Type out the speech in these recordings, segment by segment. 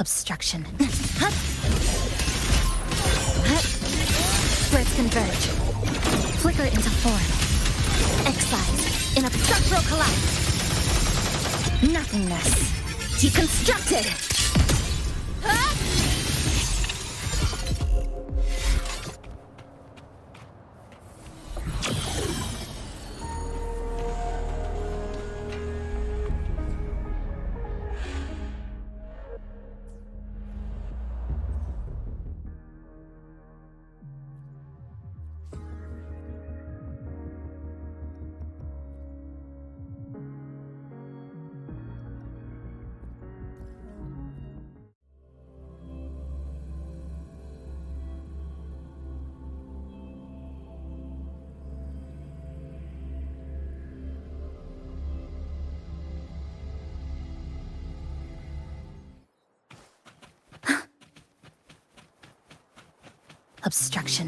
Obstruction. Squares converge. Flicker into form. Excise in a structural collapse. Nothingness. Deconstructed. Obstruction.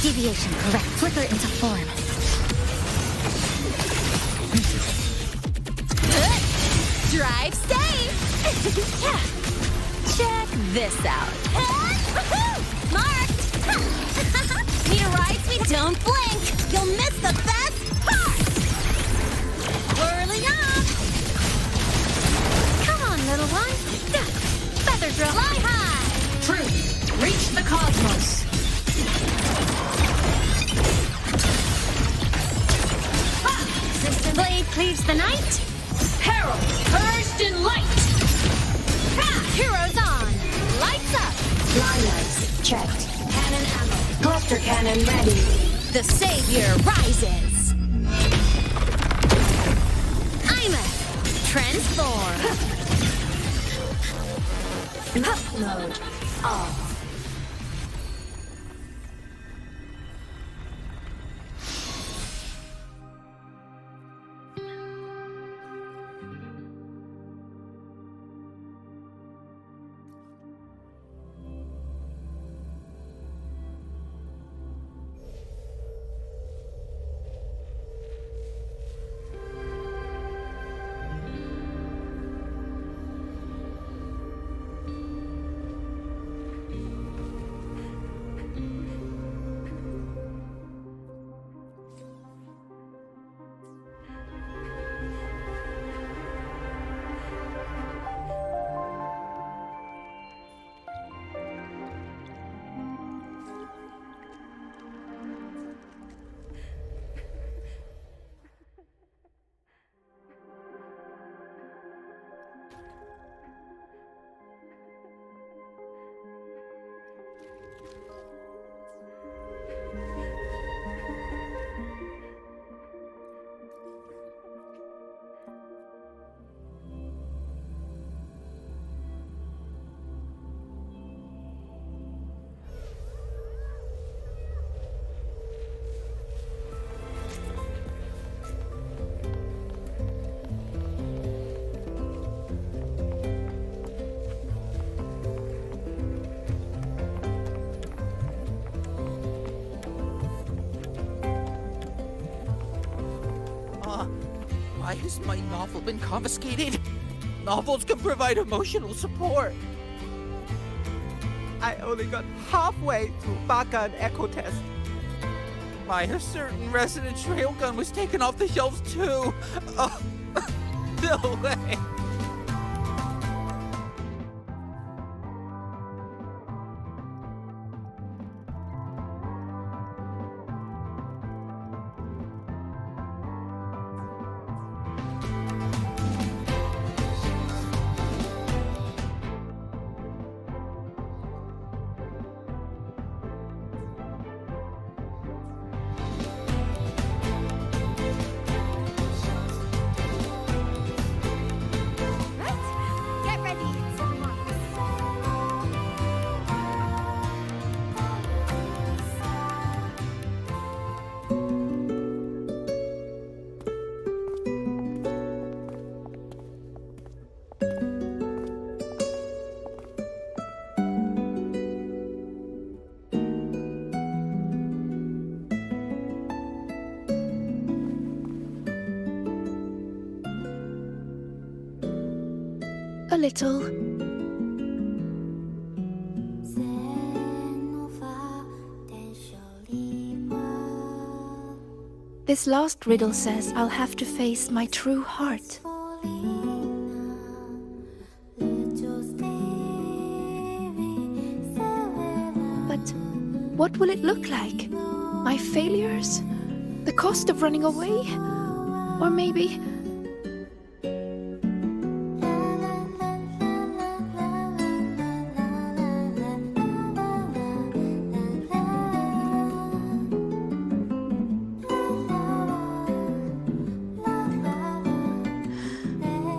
Deviation correct. Flicker into form. Drive safe! Yeah. Check this out. Marked! Need a ride, sweet? Don't blink! You'll miss the best part! Whirling up! Come on, little one. Feather drill. Fly high! Truth, reach the cosmos. Blade cleaves the night. Herald, purged in light. Heroes on. Lights up. Liners checked. Cannon ammo. Cluster cannon ready. The savior rises! Imeth, transform! Mode off. Why has my novel been confiscated? Novels can provide emotional support. I only got halfway through Baka and Echo Test. My certain resident trailgun was taken off the shelves too. Oh, no way. a little. This last riddle says I'll have to face my true heart. But what will it look like? My failures? The cost of running away? Or maybe...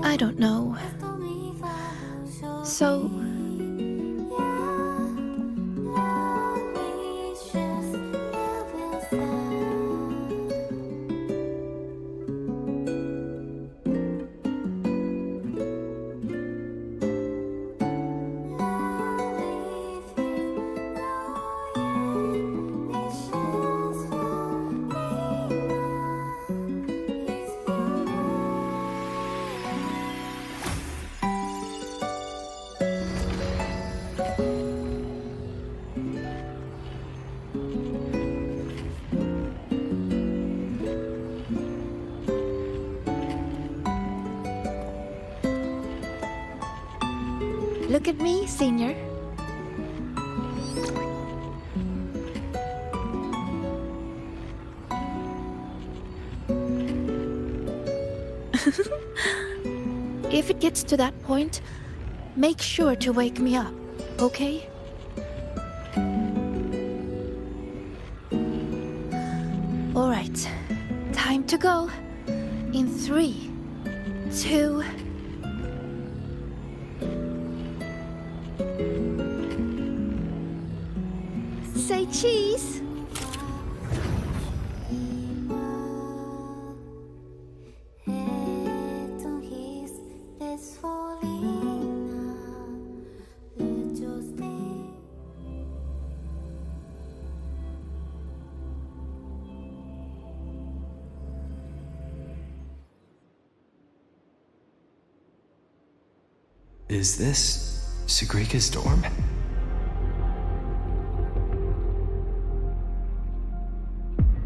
I don't know. So... Look at me, Senior. If it gets to that point, make sure to wake me up, okay? All right, time to go. In 3, 2... Say cheese. Is this Sigrika's dorm?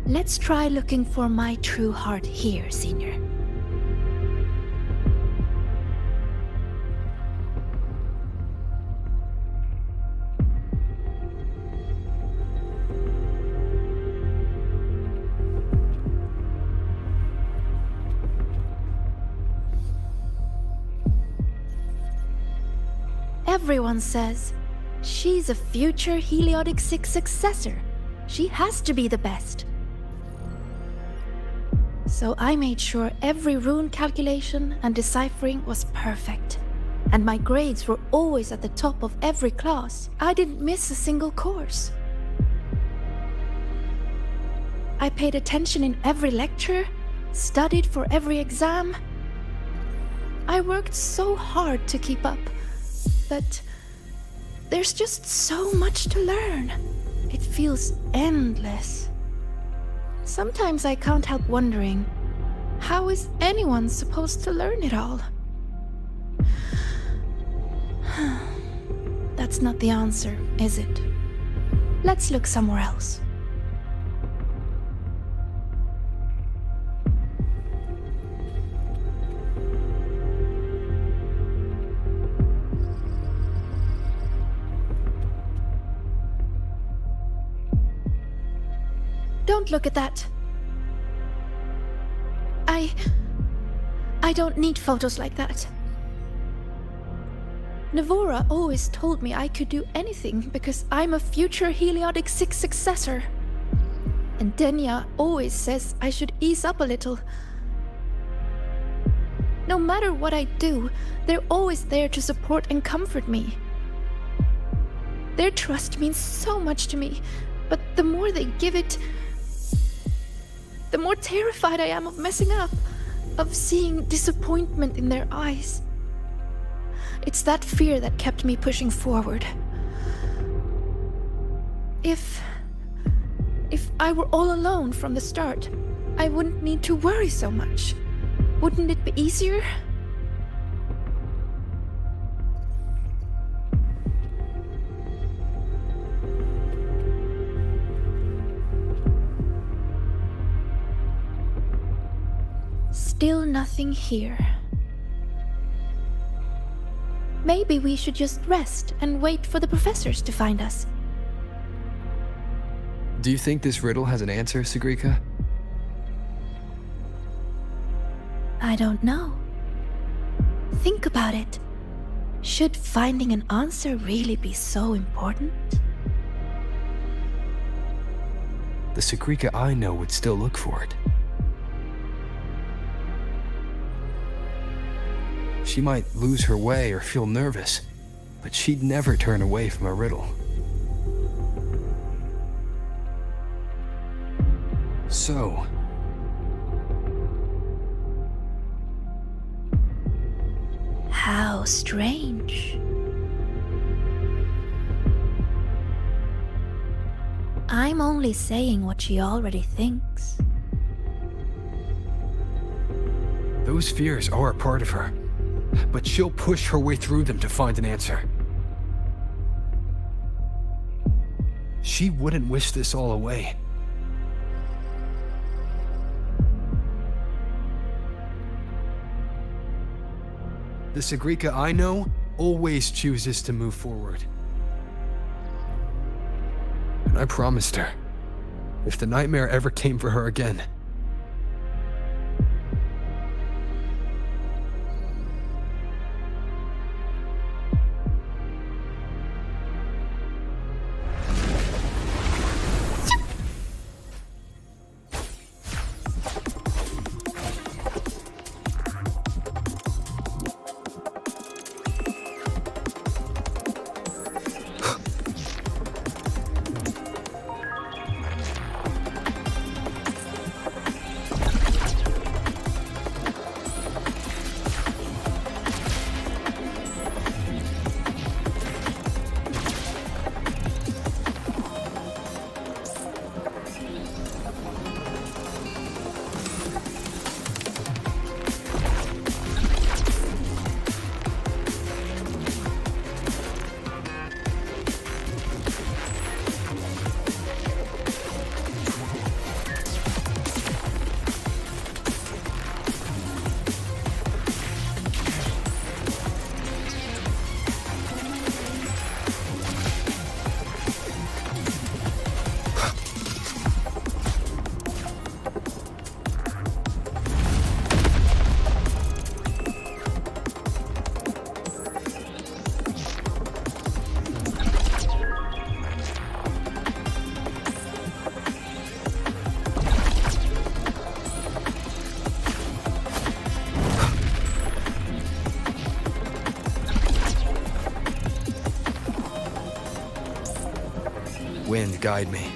Let's try looking for my true heart here, Senior. Everyone says she's a future Heliotic 6 successor. She has to be the best. So I made sure every rune calculation and deciphering was perfect. And my grades were always at the top of every class. I didn't miss a single course. I paid attention in every lecture, studied for every exam. I worked so hard to keep up, but there's just so much to learn. It feels endless. Sometimes I can't help wondering, how is anyone supposed to learn it all? That's not the answer, is it? Let's look somewhere else. Don't look at that. I don't need photos like that. Navora always told me I could do anything because I'm a future Heliotic 6 successor. And Denya always says I should ease up a little. No matter what I do, they're always there to support and comfort me. Their trust means so much to me, but the more they give it, the more terrified I am of messing up, of seeing disappointment in their eyes. It's that fear that kept me pushing forward. If I were all alone from the start, I wouldn't need to worry so much. Wouldn't it be easier? still nothing here. Maybe we should just rest and wait for the professors to find us. Do you think this riddle has an answer, Sigrika? I don't know. Think about it. Should finding an answer really be so important? The Sigrika I know would still look for it. She might lose her way or feel nervous, but she'd never turn away from a riddle. So, How strange. I'm only saying what she already thinks. those fears are a part of her, but she'll push her way through them to find an answer. She wouldn't wish this all away. The Sigrika I know always chooses to move forward. And I promised her, if the nightmare ever came for her again, wind guide me.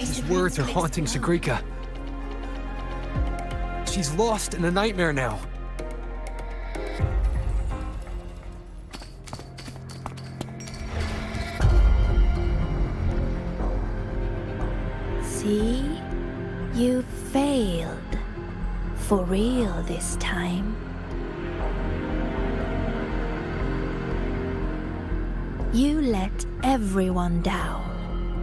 These words are haunting Sigrika. She's lost in a nightmare now. See? You failed. For real this time. You let everyone down.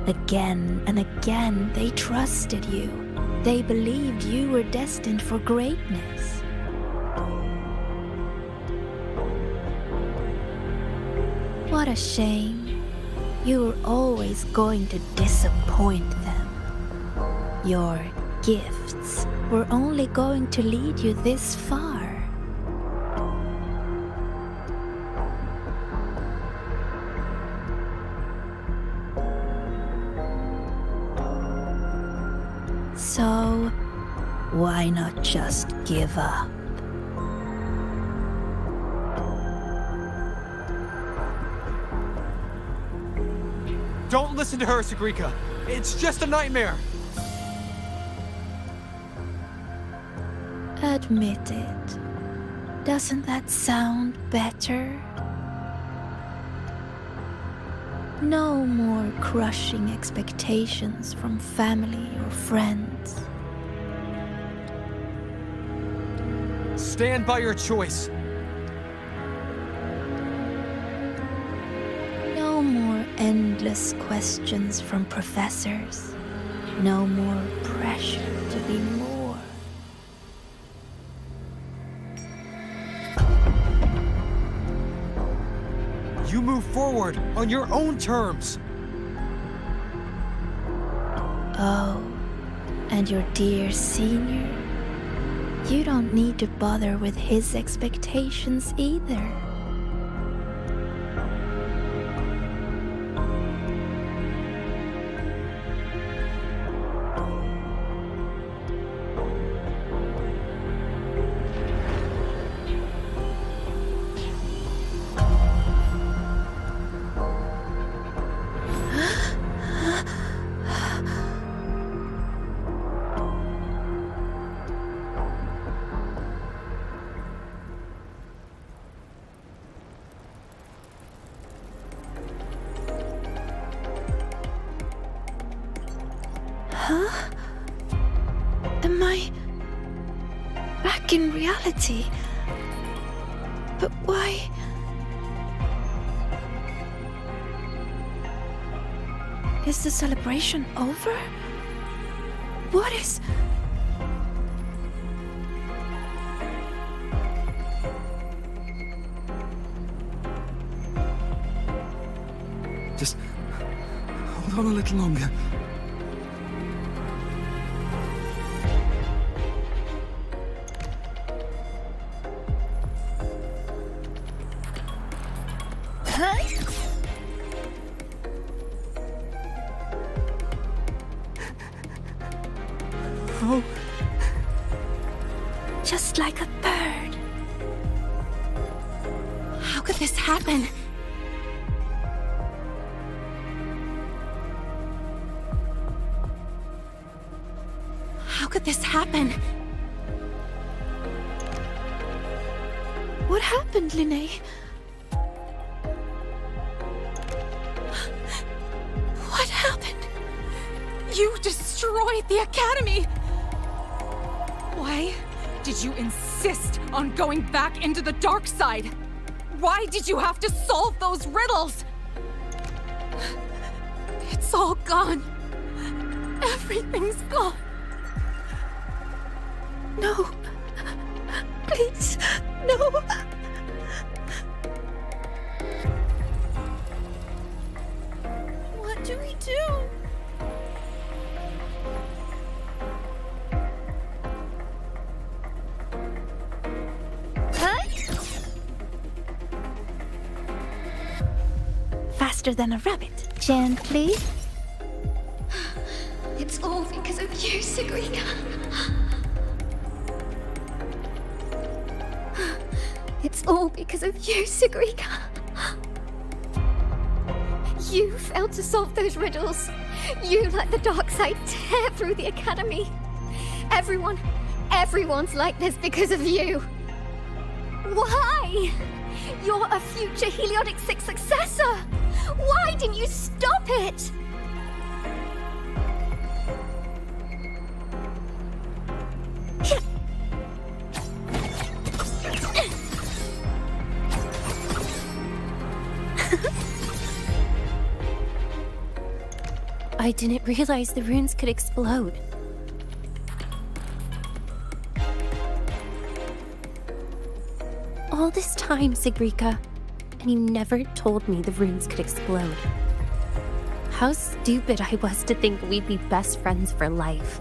Again and again, they trusted you. They believed you were destined for greatness. What a shame. You were always going to disappoint them. Your gifts were only going to lead you this far. So, why not just give up? Don't listen to her, Sigrika. It's just a nightmare. Admit it. Doesn't that sound better? No more crushing expectations from family or friends. Stand by your choice. No more endless questions from professors. No more pressure to be more. You move forward on your own terms. Oh, and your dear senior? You don't need to bother with his expectations either. Huh? Am I back in reality? But why? Is the celebration over? What is... Just hold on a little longer. Oh. Just like a bird. How could this happen? How could this happen? What happened, Linnea? What happened? You destroyed the Academy! Why did you insist on going back into the dark side? Why did you have to solve those riddles? It's all gone. Everything's gone. No. Please, no. What do we do? Faster than a rabbit. Gently. It's all because of you, Sigrika. It's all because of you, Sigrika. You failed to solve those riddles. You let the dark side tear through the academy. Everyone's like this because of you. Why? You're a future Heliotic 6 successor. Why didn't you stop it? I didn't realize the runes could explode. All this time, Sigrika, and you never told me the runes could explode. How stupid I was to think we'd be best friends for life.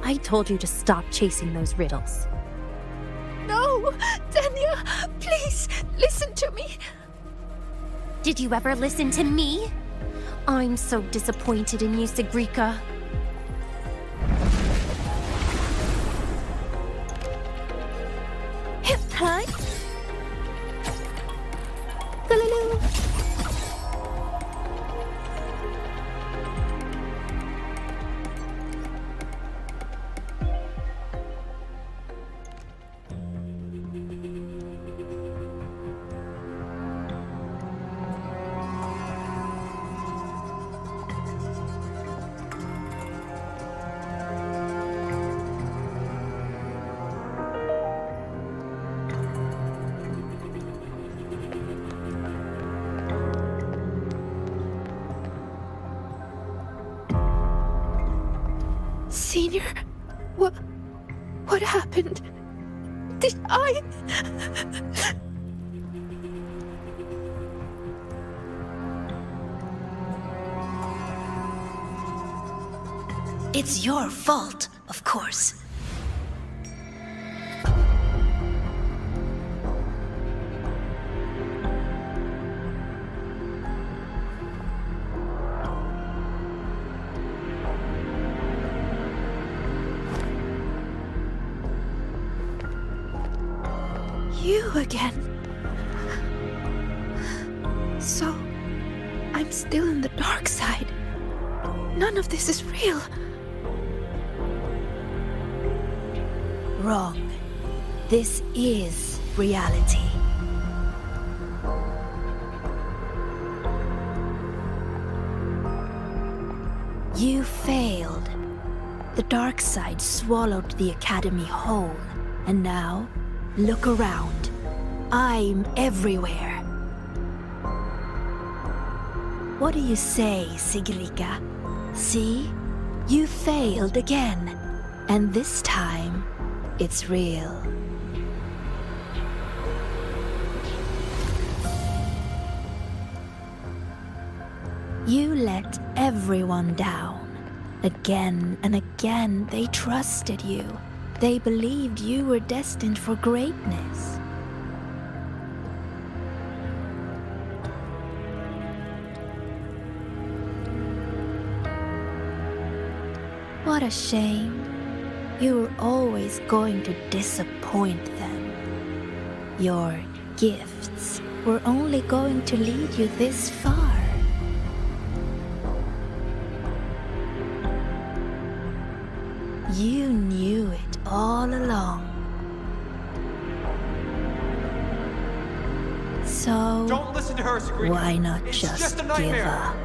I told you to stop chasing those riddles. No! Denya, please, listen to me. Did you ever listen to me? I'm so disappointed in you, Sigrika. Hip high. Galileo. Senior, what happened? Did I... It's your fault, of course. You again. So, I'm still in the dark side. None of this is real. Wrong. This is reality. You failed. The dark side swallowed the academy whole, and now, look around. I'm everywhere. What do you say, Sigrika? See? You failed again. And this time, it's real. You let everyone down. Again and again, they trusted you. They believed you were destined for greatness. What a shame. You were always going to disappoint them. Your gifts were only going to lead you this far. You knew it all along. So, Don't listen to her, Sigrika. why not It's just a give nightmare. up?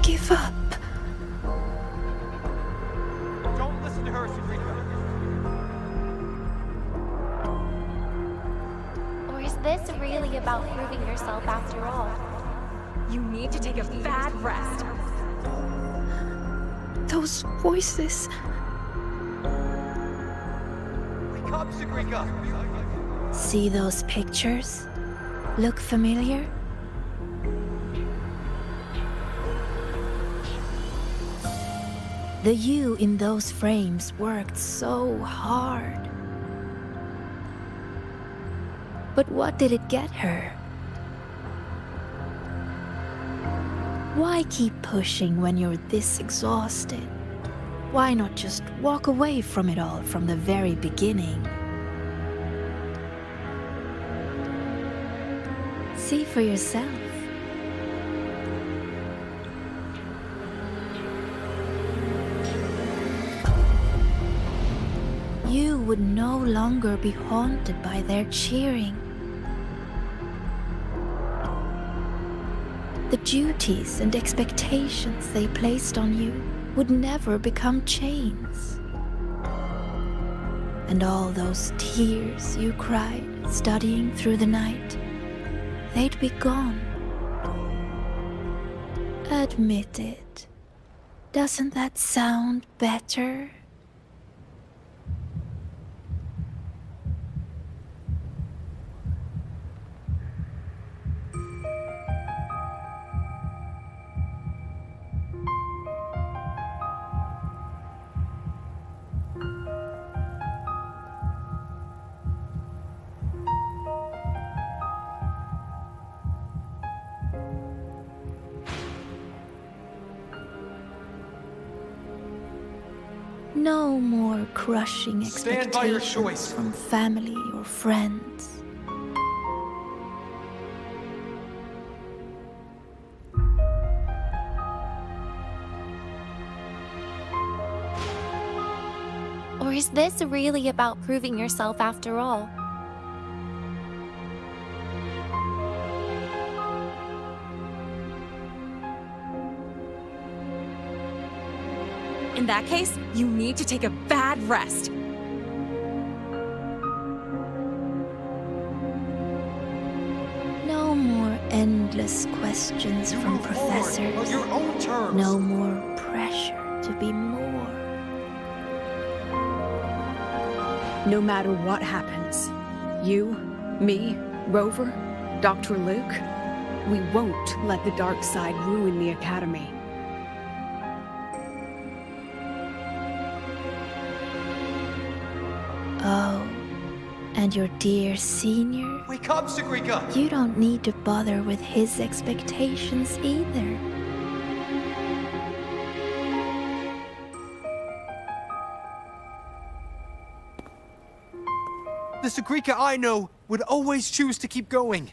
Give up. Don't listen to her, Sigrika. Or is this really about proving yourself after all? You need to take a bad rest. Those voices. Wake up, Sigrika. See those pictures? Look familiar? The you in those frames worked so hard. But what did it get her? Why keep pushing when you're this exhausted? Why not just walk away from it all from the very beginning? See for yourself. You would no longer be haunted by their cheering. The duties and expectations they placed on you would never become chains. And all those tears you cried studying through the night, they'd be gone. Admit it. Doesn't that sound better? No more crushing Stand by your expectations choice. from family or friends. Or is this really about proving yourself after all? In that case, you need to take a bad rest. No more endless questions from Move forward on professors. your own terms. No more pressure to be more. No matter what happens, you, me, Rover, Dr. Luke, we won't let the dark side ruin the Academy. Oh, and your dear senior? Wake up, Sigrika! You don't need to bother with his expectations either. The Sigrika I know would always choose to keep going.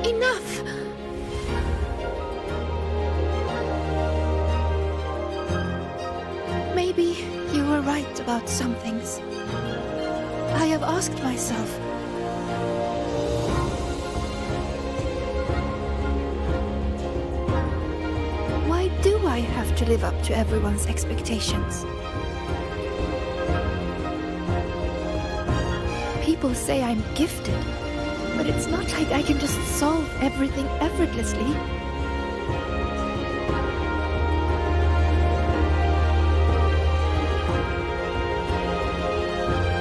Enough! Maybe you were right about some things. I have asked myself, why do I have to live up to everyone's expectations? People say I'm gifted, but it's not like I can just solve everything effortlessly.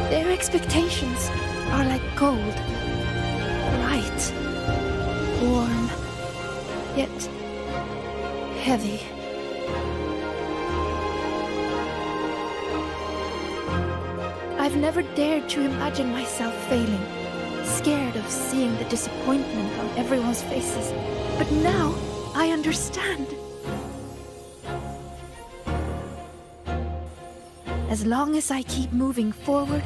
Their expectations are like gold. Bright, warm, yet heavy. I've never dared to imagine myself failing, scared of seeing the disappointment on everyone's faces. But now I understand. As long as I keep moving forward,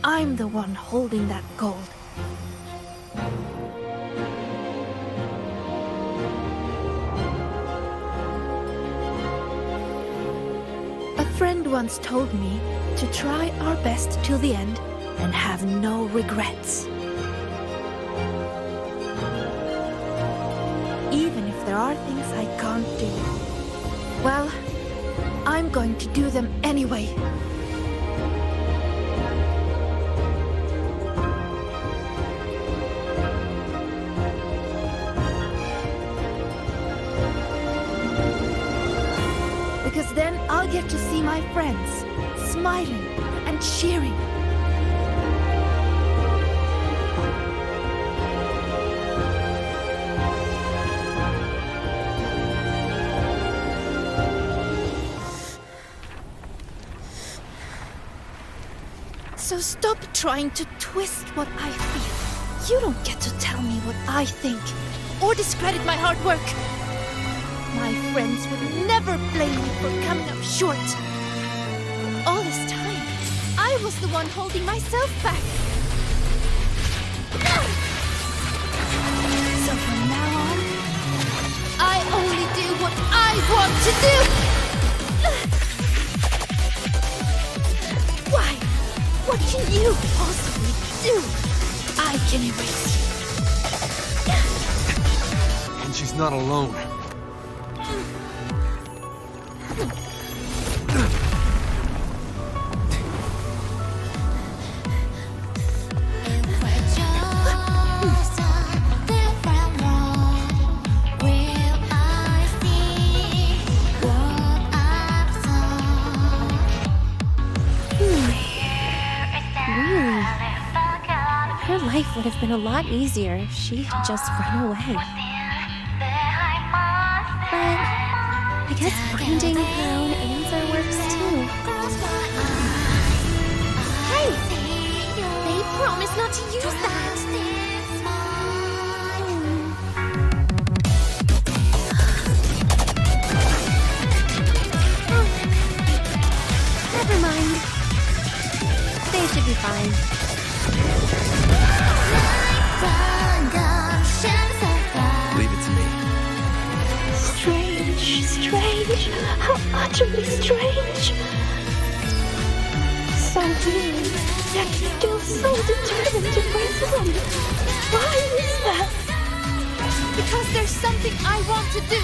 I'm the one holding that gold. A friend once told me to try our best till the end and have no regrets. Even if there are things I can't do, well, I'm going to do them anyway. Because then I'll get to see my friends smiling and cheering. So stop trying to twist what I feel. You don't get to tell me what I think or discredit my hard work. My friends would never blame me for coming up short. All this time, I was the one holding myself back. So from now on, I only do what I want to do! Why? What can you possibly do? I can erase you. And she's not alone. Her life would have been a lot easier if she had just run away. But I guess finding her own answer works too. Hey! They promised not to use that! Never mind. They should be fine. Leave it to me. Strange, strange. How utterly strange. So weird, yet still so determined to break them. Why is that? Because there's something I want to do.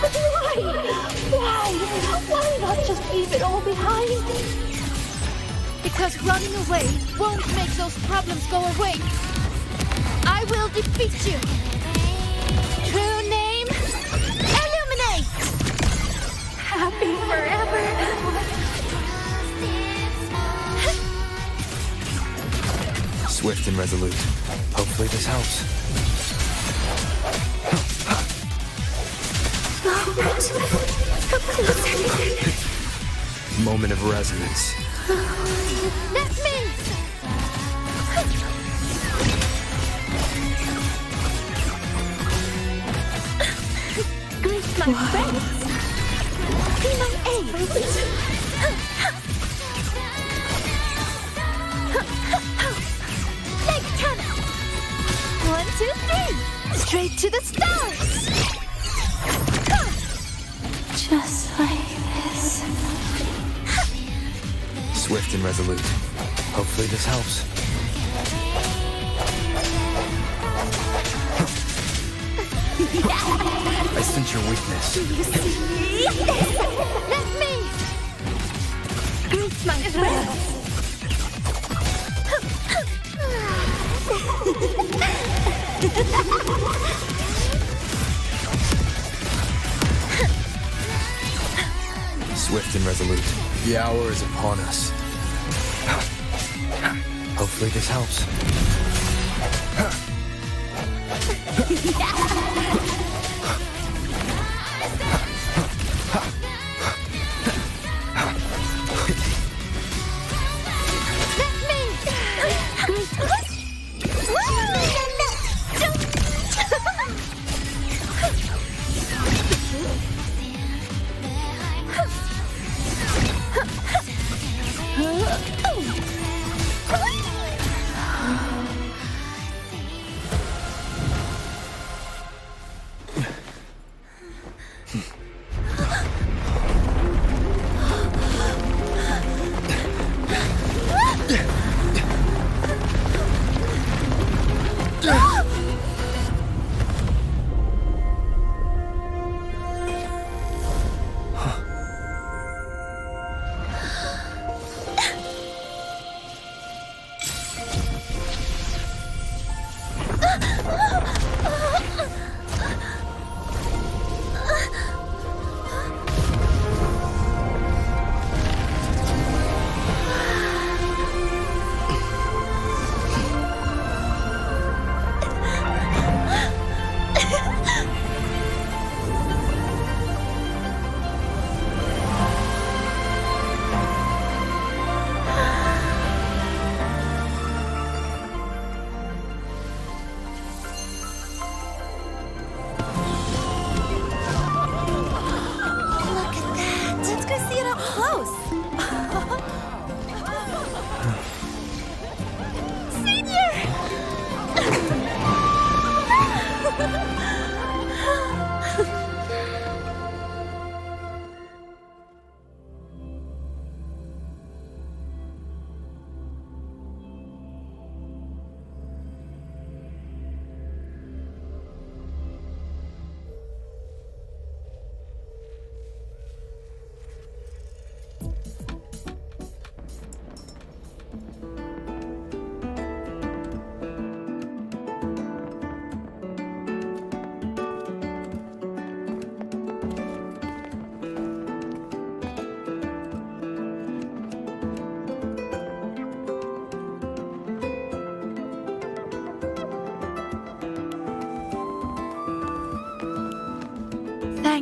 But why? Why? Why not just leave it all behind? Because running away won't make those problems go away. I will defeat you. True name, Illuminate! Happy forever. Swift and resolute. Hopefully this helps. Moment of resonance. Let me! Greet my friends. Be my aid. Leg turner! 1, 2, 3! Straight to the stars! Just like this. Swift and resolute. Hopefully this helps. I sense your weakness. Let me! Greet my friends. Swift and resolute. The hour is upon us. Hopefully this helps.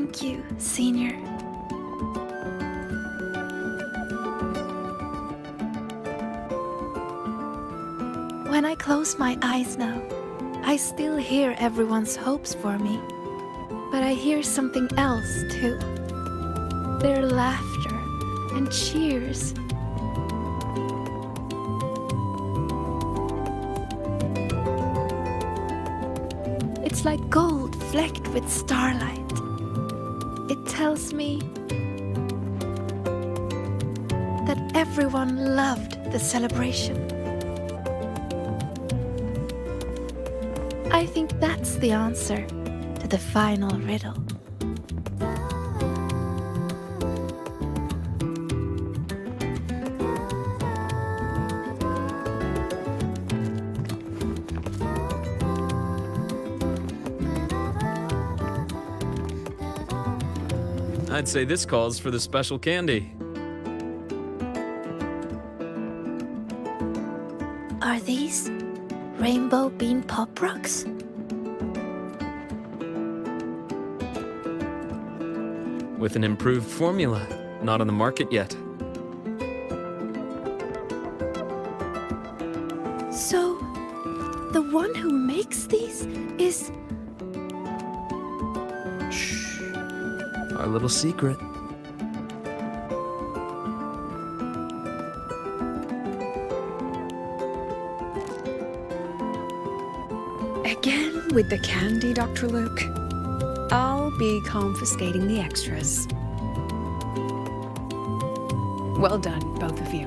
Thank you, Senior. When I close my eyes now, I still hear everyone's hopes for me. But I hear something else too. Their laughter and cheers. It's like gold flecked with starlight. It tells me that everyone loved the celebration. I think that's the answer to the final riddle. I'd say this calls for the special candy. Are these rainbow bean pop rocks? With an improved formula, not on the market yet. So, the one who makes these is... Shh. Our little secret. Again with the candy, Dr. Luke? I'll be confiscating the extras. Well done, both of you.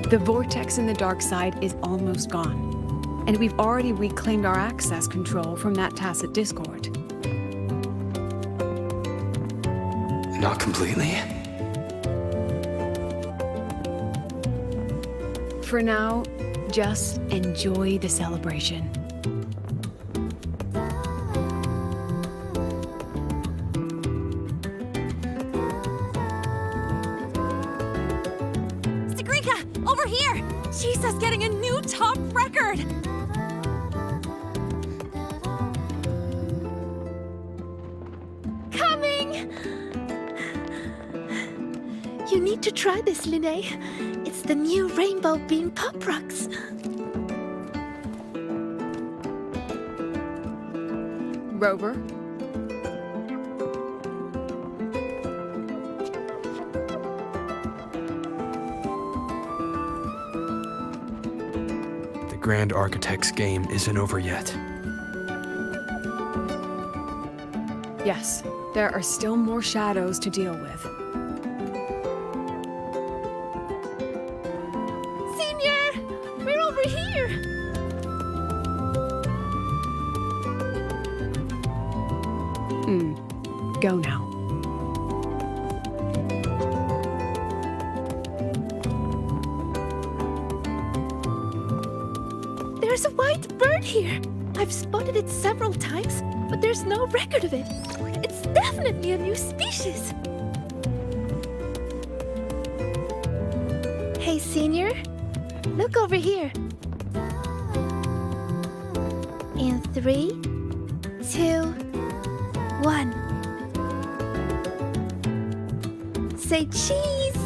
The vortex in the dark side is almost gone, and we've already reclaimed our access control from that tacit discord. Not completely. For now, just enjoy the celebration. Sigrika, over here! Jesus getting a new top record! Coming! You need to try this, Linnae. It's the new rainbow bean pop rocks. Rover? The Grand Architect's game isn't over yet. Yes, there are still more shadows to deal with. Senior! We're over here! Go now. There's a white bird here. I've spotted it several times, but there's no record of it. It's definitely a new species. Hey, Senior. Look over here. In 3, 2, 1. Say cheese!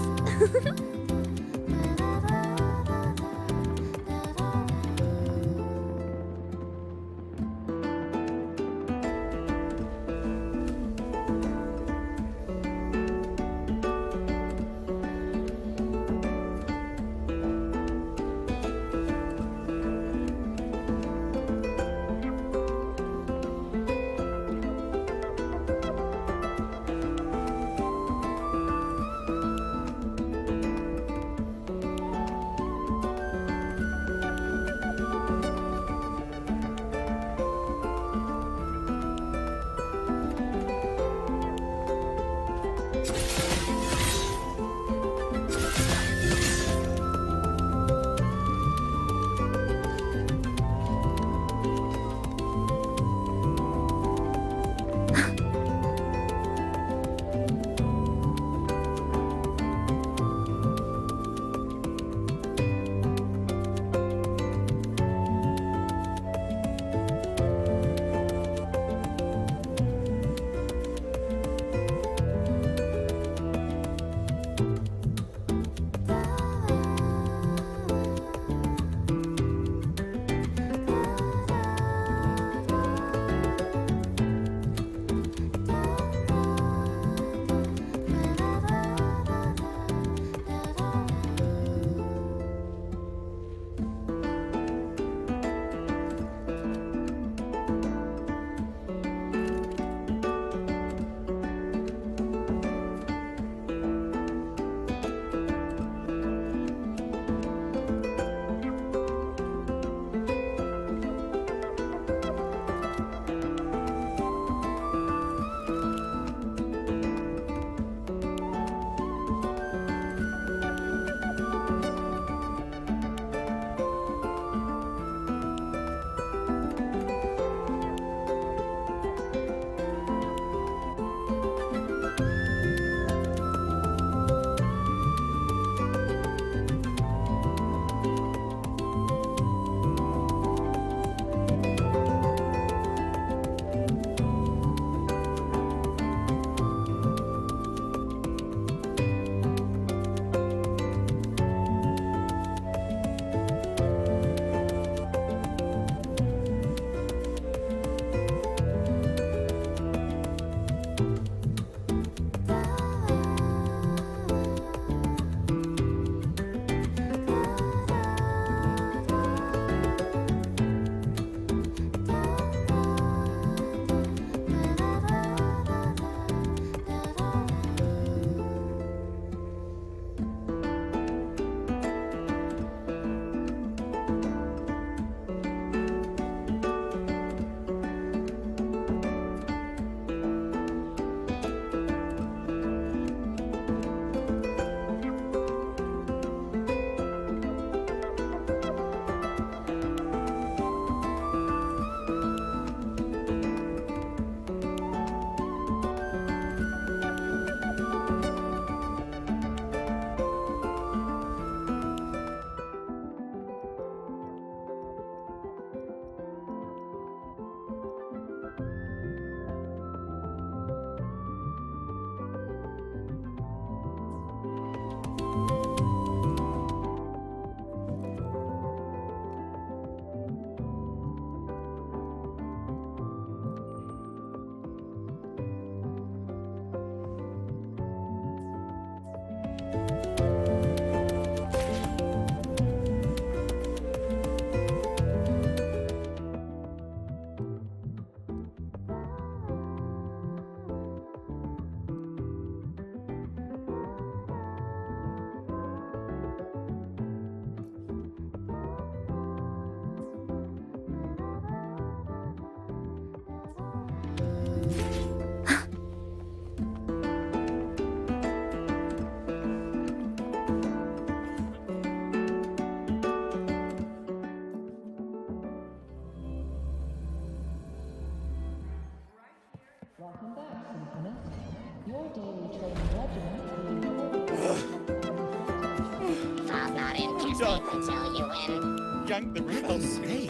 until you win. Yank the root house. Hey,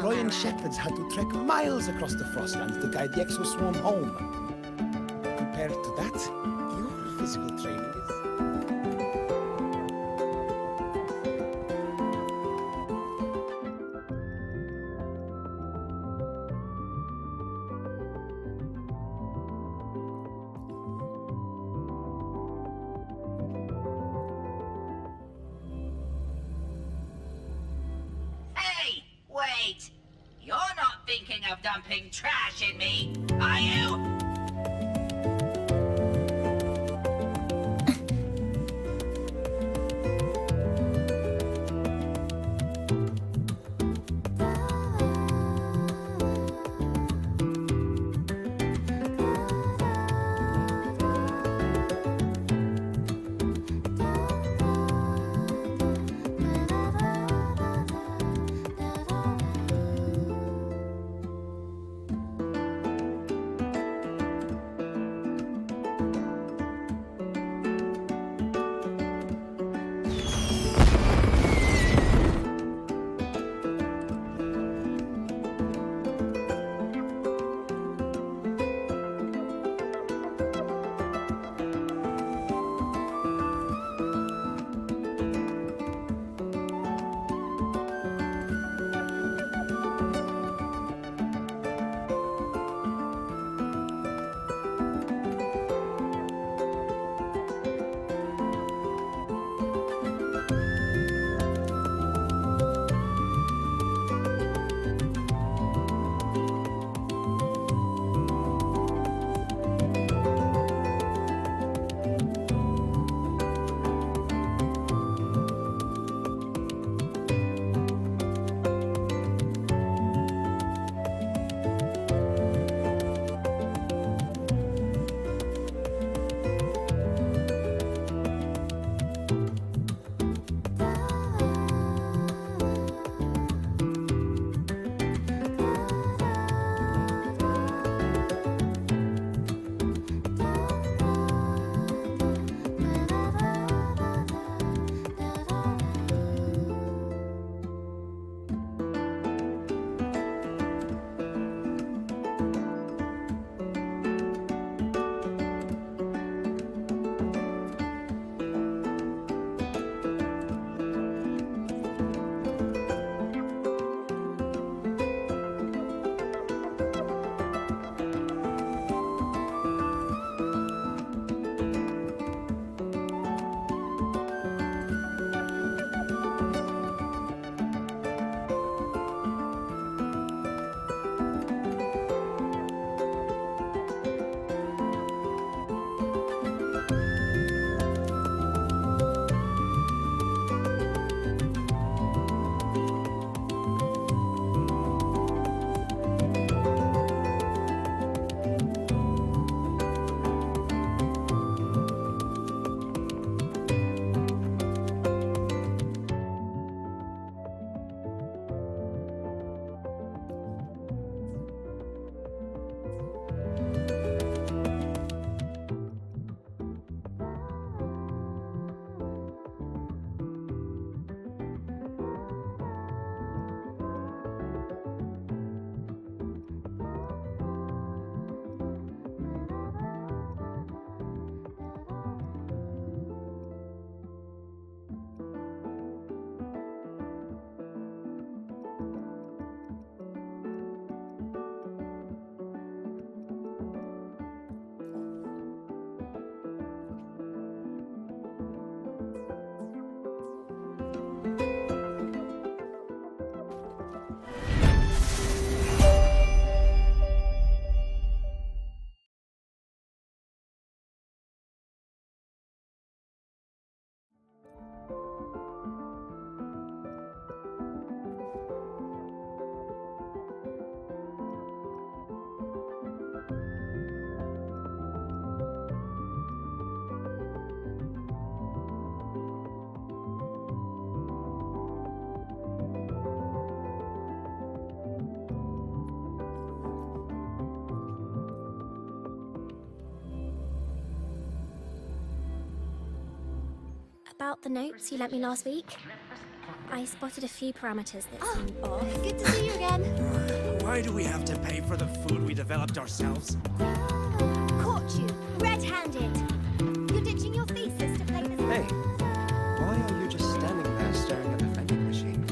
Roy and shepherds had to trek miles across the Frostlands to guide the exoswarm home. Compared to that, your physical training is... Hey, wait! You're not thinking of dumping trash in me, are you? About the notes you lent me last week, I spotted a few parameters that seemed off. Good to see you again. Why do we have to pay for the food we developed ourselves? Caught you, red-handed. You're ditching your thesis to play this. Hey, why are you just standing there staring at the vending machine?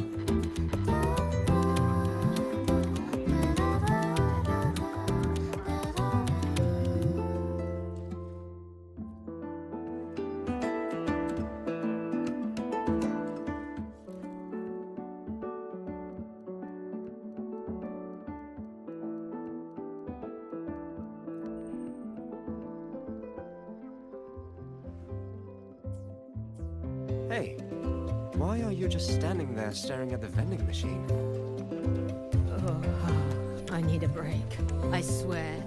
Hey, why are you just standing there staring at the vending machine? I need a break. I swear.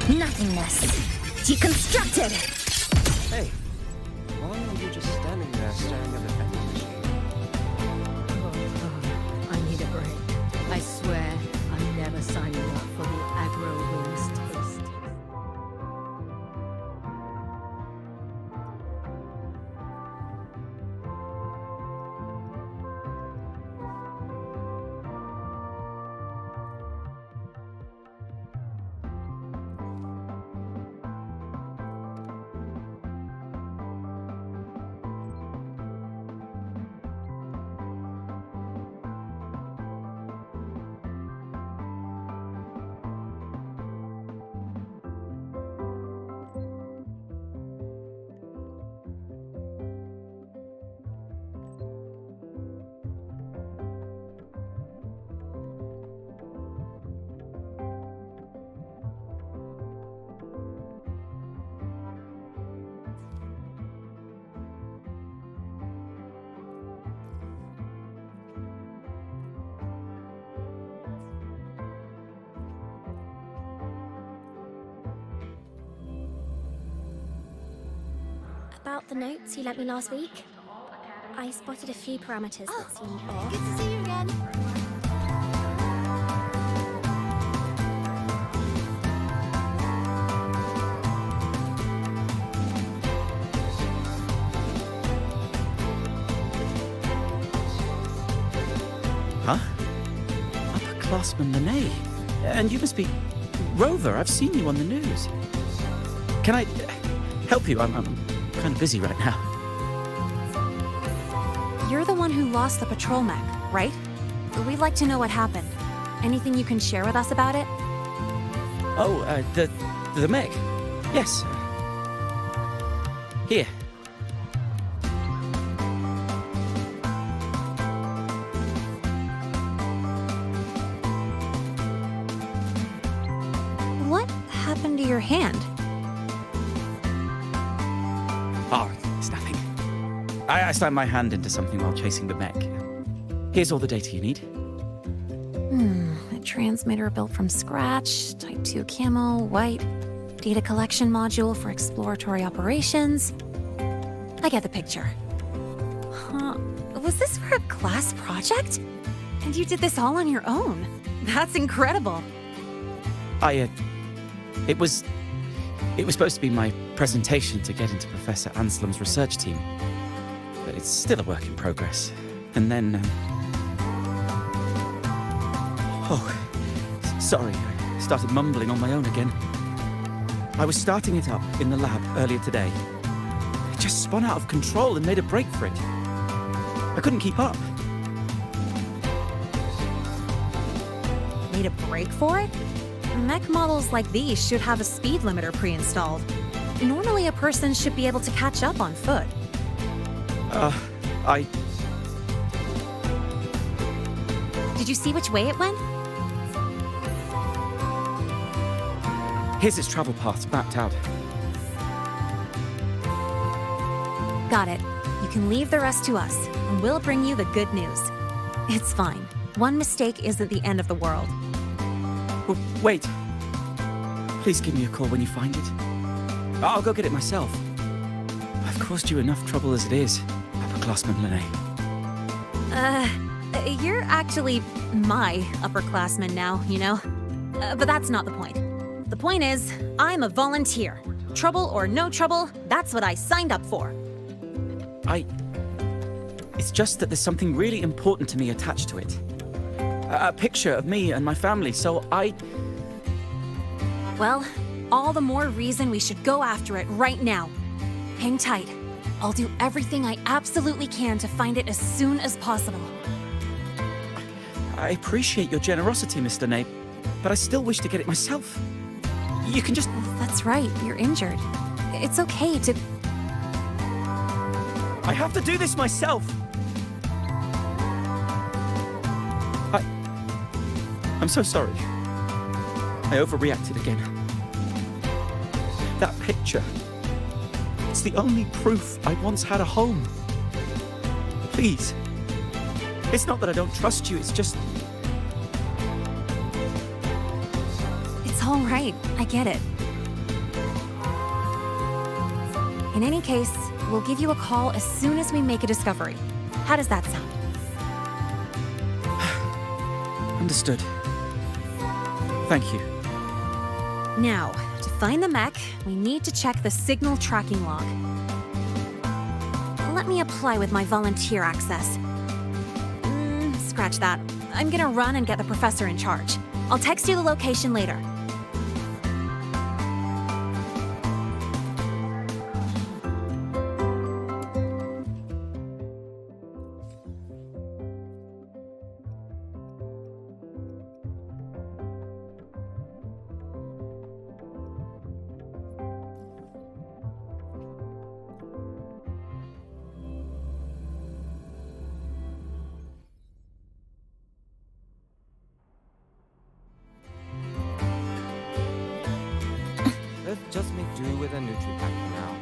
Nothingness. Deconstructed! Hey, why are you just standing there staring at the vending machine? I need a break. I swear I'm never signing up for the aggro rules taste. About the notes you lent me last week, I spotted a few parameters that seemed off. Good to see you again. Huh? Upperclassman Monet. And you must be Rover. I've seen you on the news. Can I help you? I'm kind of busy right now. You're the one who lost the patrol mech, right? We'd like to know what happened. Anything you can share with us about it? Oh, the mech. Yes. Here. What happened to your hand? Oh, it's nothing. I slammed my hand into something while chasing the mech. Here's all the data you need. A transmitter built from scratch, Type 2 camo, white, data collection module for exploratory operations. I get the picture. Huh. Was this for a class project? And you did this all on your own? That's incredible. It was supposed to be my presentation to get into Professor Anselm's research team. But it's still a work in progress. And then, sorry, I started mumbling on my own again. I was starting it up in the lab earlier today. It just spun out of control and made a break for it. I couldn't keep up. Made a break for it? Mech models like these should have a speed limiter pre-installed. Normally a person should be able to catch up on foot. I... Did you see which way it went? Here's its travel paths mapped out. Got it. You can leave the rest to us, and we'll bring you the good news. It's fine. One mistake isn't the end of the world. Oh, wait. Please give me a call when you find it. I'll go get it myself. I've caused you enough trouble as it is, upperclassman Lene. You're actually my upperclassman now, you know? But that's not the point. The point is, I'm a volunteer. Trouble or no trouble, that's what I signed up for. It's just that there's something really important to me attached to it. A picture of me and my family, so Well, all the more reason we should go after it right now. Hang tight. I'll do everything I absolutely can to find it as soon as possible. I appreciate your generosity, Mr. Nape, but I still wish to get it myself. You can just... That's right, you're injured. It's okay to... I have to do this myself! I'm so sorry. I overreacted again. That picture. It's the only proof I once had a home. Please. It's not that I don't trust you, it's just... It's all right, I get it. In any case, we'll give you a call as soon as we make a discovery. How does that sound? Understood. Thank you. Now, to find the mech, we need to check the signal tracking log. Let me apply with my volunteer access. Scratch that. I'm gonna run and get the professor in charge. I'll text you the location later. Let's just make do with a Nutri-Pack for now.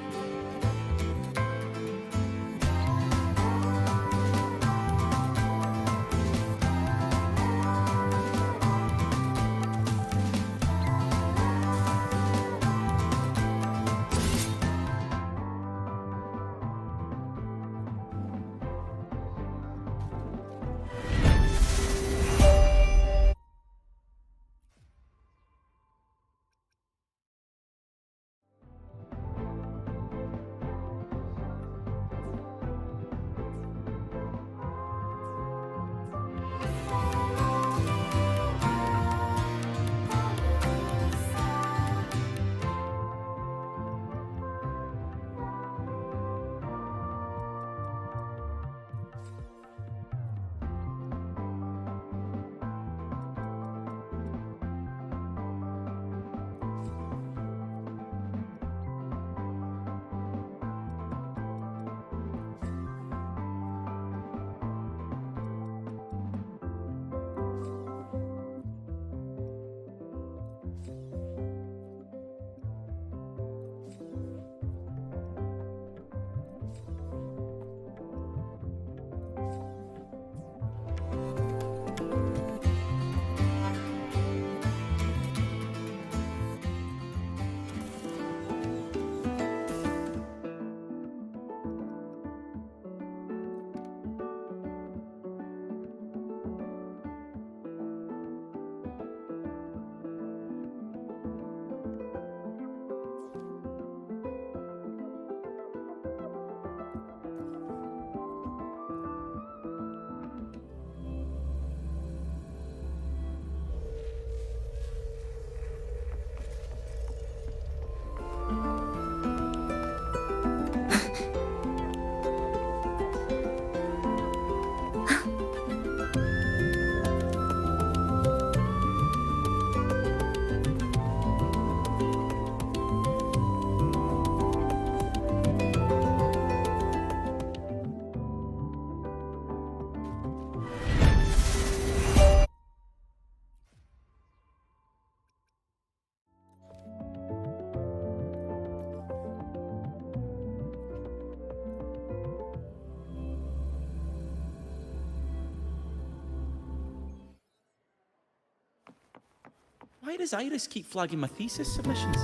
Why does Iris keep flagging my thesis submissions?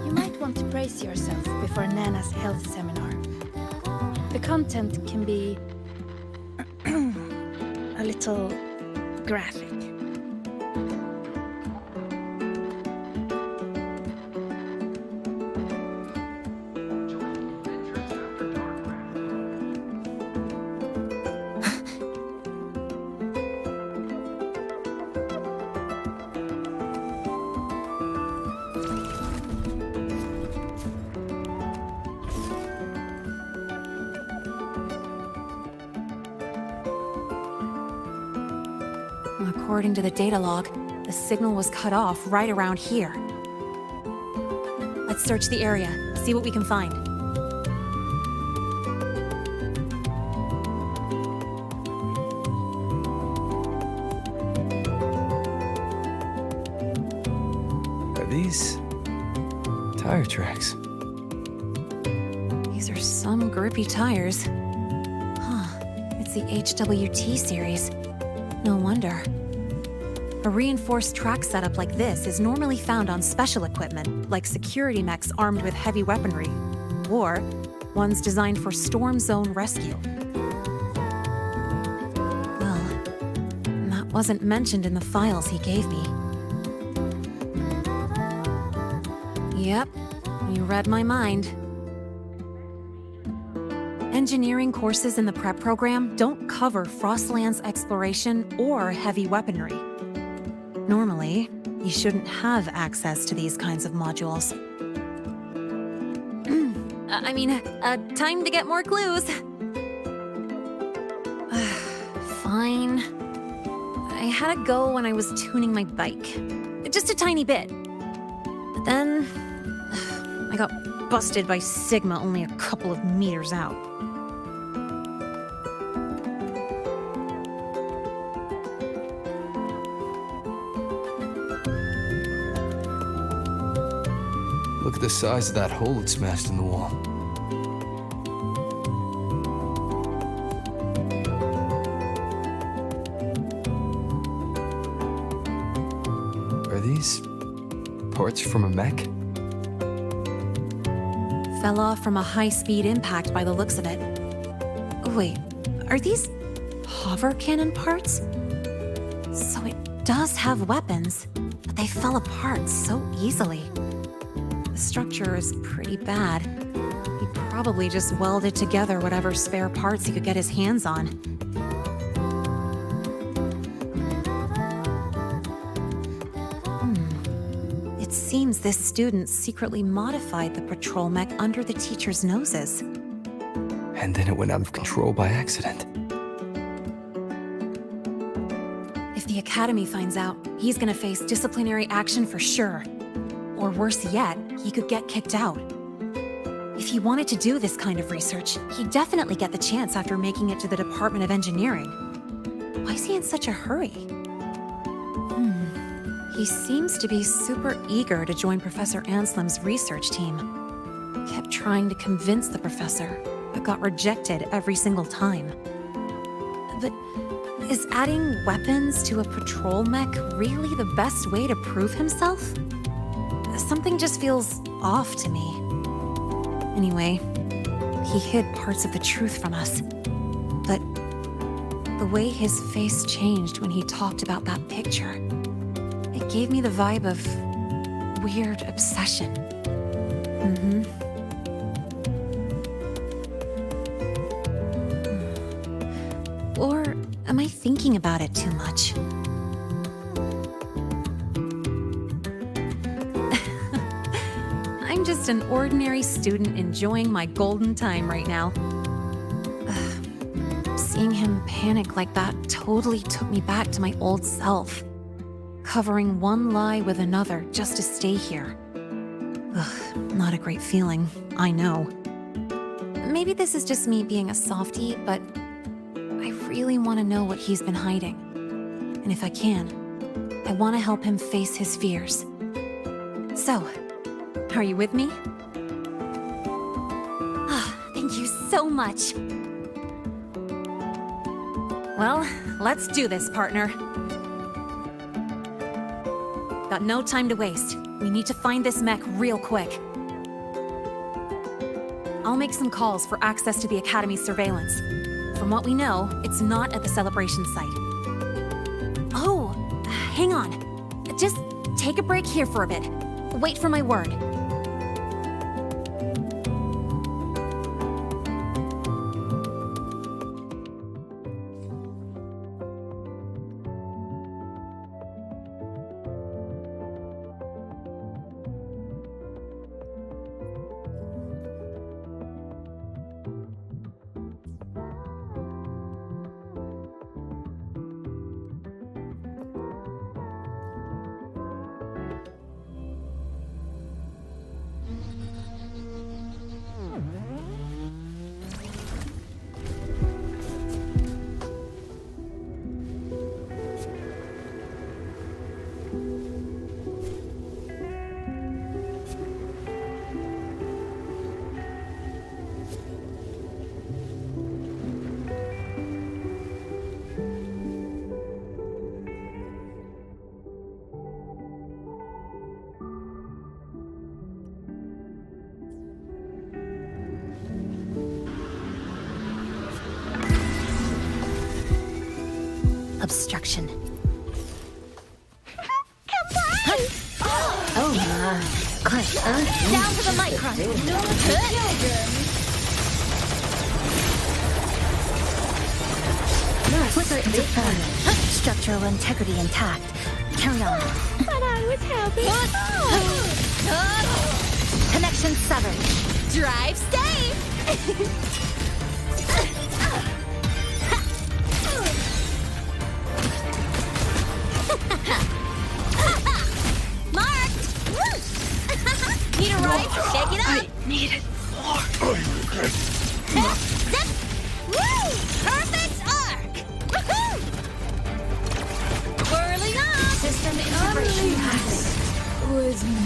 You might want to brace yourself before Nana's health seminar. The content can be a little graphic. According to the data log, the signal was cut off right around here. Let's search the area, see what we can find. Are these tire tracks? These are some grippy tires. Huh, it's the HWT series. No wonder. A reinforced track setup like this is normally found on special equipment, like security mechs armed with heavy weaponry, or ones designed for storm zone rescue. Well, that wasn't mentioned in the files he gave me. Yep, you read my mind. Engineering courses in the prep program don't cover Frostland's exploration or heavy weaponry. Normally, you shouldn't have access to these kinds of modules. Time to get more clues. Fine. I had a go when I was tuning my bike. Just a tiny bit. But then, I got busted by Sigma only a couple of meters out. Look at the size of that hole it smashed in the wall. Are these parts from a mech? Fell off from a high-speed impact by the looks of it. Wait, are these hover cannon parts? So it does have weapons, but they fell apart so easily. The structure is pretty bad. He probably just welded together whatever spare parts he could get his hands on. It seems this student secretly modified the patrol mech under the teacher's noses. And then it went out of control by accident. If the Academy finds out, he's gonna face disciplinary action for sure. Or worse yet, he could get kicked out. If he wanted to do this kind of research, he'd definitely get the chance after making it to the Department of Engineering. Why is he in such a hurry? He seems to be super eager to join Professor Anslim's research team. Kept trying to convince the professor, but got rejected every single time. But is adding weapons to a patrol mech really the best way to prove himself? Something just feels off to me. Anyway, he hid parts of the truth from us. But the way his face changed when he talked about that picture, it gave me the vibe of weird obsession. Or am I thinking about it too much? I'm just an ordinary student enjoying my golden time right now. Seeing him panic like that totally took me back to my old self. Covering one lie with another just to stay here. Not a great feeling, I know. Maybe this is just me being a softie, but I really want to know what he's been hiding. And if I can, I want to help him face his fears. So, are you with me? Thank you so much. Well, let's do this, partner. Got no time to waste. We need to find this mech real quick. I'll make some calls for access to the Academy's surveillance. From what we know, it's not at the celebration site. Oh, hang on. Just take a break here for a bit. Wait for my word. Obstruction. Oh my. Quick, down to the micron. Flicker into form. Structural integrity intact. Carry on. But I was helping. Connection severed. Drive safe. Need a ride? Shake it up! I needed more. Zip! Woo! Perfect arc! Woohoo! Whirling up! System integration happened. With me.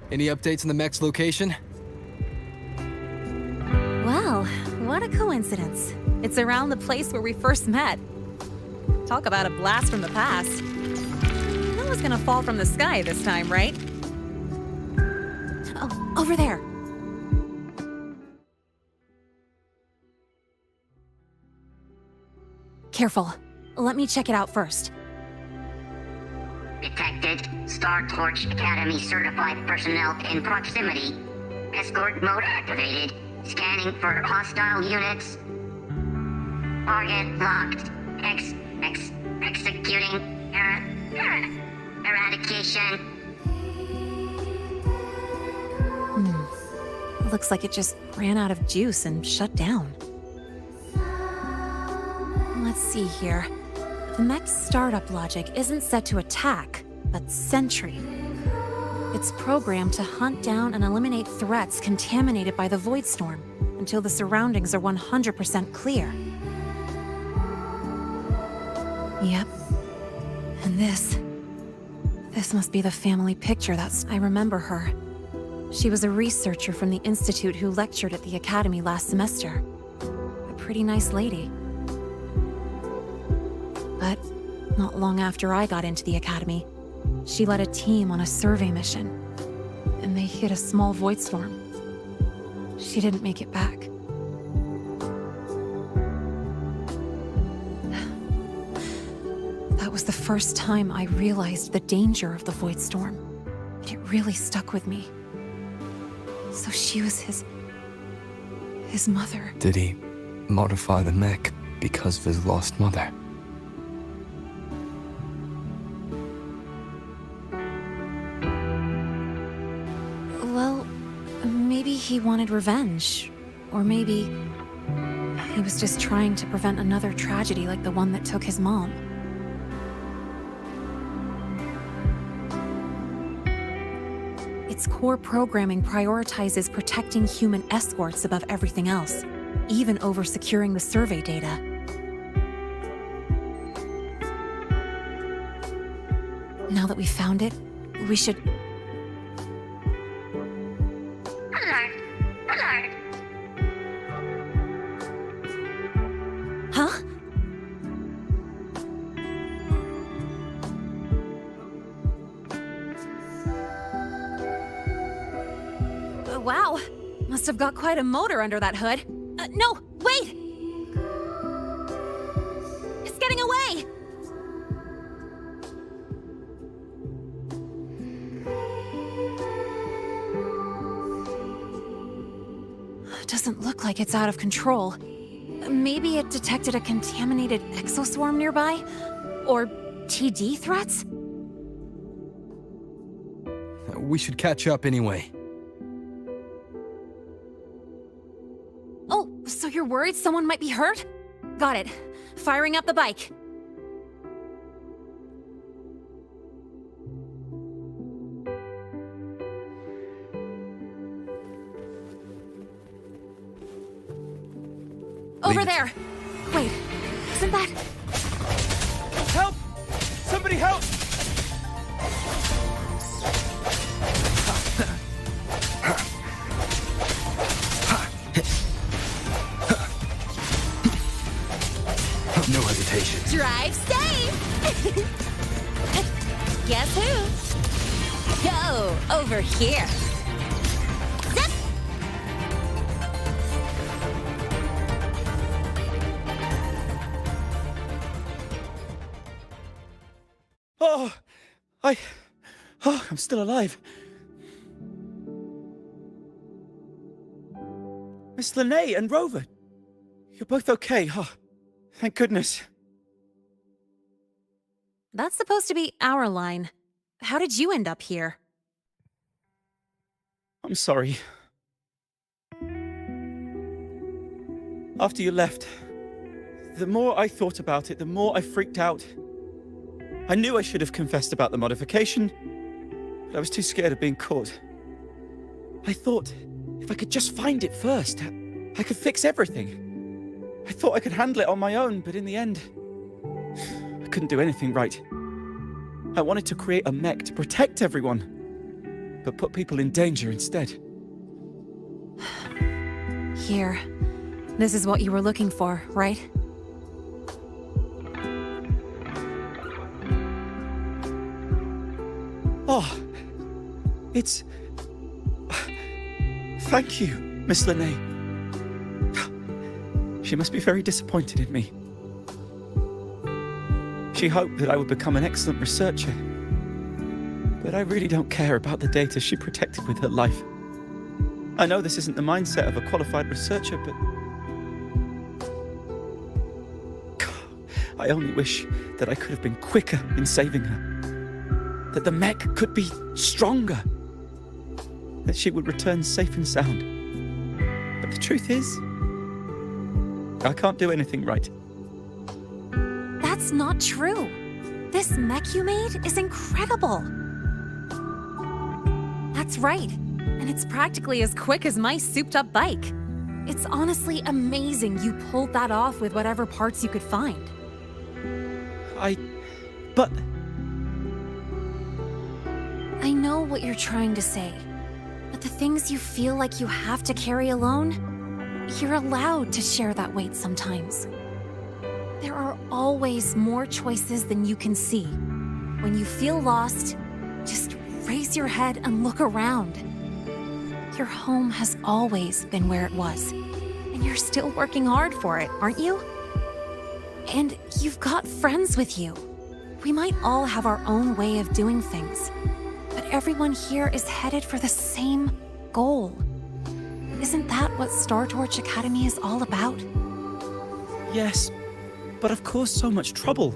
Any updates on the mech's location? Well, what a coincidence. It's around the place where we first met. Talk about a blast from the past. No one's gonna fall from the sky this time, right? Oh, over there. Careful. Let me check it out first. Detected. Star Torch Academy certified personnel in proximity. Escort mode activated. Scanning for hostile units. Target locked. Executing. Eradication. Looks like it just ran out of juice and shut down. Let's see here. The mech's startup logic isn't set to attack, but sentry. It's programmed to hunt down and eliminate threats contaminated by the Void Storm until the surroundings are 100% clear. Yep. And this must be the family picture I remember her. She was a researcher from the Institute who lectured at the Academy last semester. A pretty nice lady. But not long after I got into the Academy, she led a team on a survey mission, and they hit a small void storm. She didn't make it back. That was the first time I realized the danger of the void storm, and it really stuck with me. So she was his mother. Did he modify the mech because of his lost mother? Well, maybe he wanted revenge. Or maybe he was just trying to prevent another tragedy like the one that took his mom. Its core programming prioritizes protecting human escorts above everything else, even over securing the survey data. Now that we found it, we should... Alert! Huh? Wow, must have got quite a motor under that hood. No, wait! It's getting away! Doesn't look like it's out of control. Maybe it detected a contaminated exoswarm nearby? Or TD threats? We should catch up anyway. Oh, so you're worried someone might be hurt? Got it. Firing up the bike. Over there! Wait, isn't that... Help! Somebody help! No hesitation. Drive safe! Guess who? Go over here. Zip! I'm still alive. Miss Linnae and Rover, you're both okay. Oh, thank goodness. That's supposed to be our line. How did you end up here? I'm sorry. After you left, the more I thought about it, the more I freaked out. I knew I should have confessed about the modification, but I was too scared of being caught. I thought if I could just find it first, I could fix everything. I thought I could handle it on my own, but in the end, I couldn't do anything right. I wanted to create a mech to protect everyone, but put people in danger instead. Here. This is what you were looking for, right? Oh, it's... Thank you, Miss Linnae. She must be very disappointed in me. She hoped that I would become an excellent researcher. But I really don't care about the data she protected with her life. I know this isn't the mindset of a qualified researcher, but I only wish that I could have been quicker in saving her. That the mech could be stronger. That she would return safe and sound. But the truth is, I can't do anything right. That's not true. This mech you made is incredible. That's right. And it's practically as quick as my souped-up bike. It's honestly amazing you pulled that off with whatever parts you could find. But... I know what you're trying to say. But the things you feel like you have to carry alone, you're allowed to share that weight sometimes. There are always more choices than you can see. When you feel lost, just raise your head and look around. Your home has always been where it was, and you're still working hard for it, aren't you? And you've got friends with you. We might all have our own way of doing things, but everyone here is headed for the same goal. Isn't that what Star Torch Academy is all about? Yes, but of course so much trouble.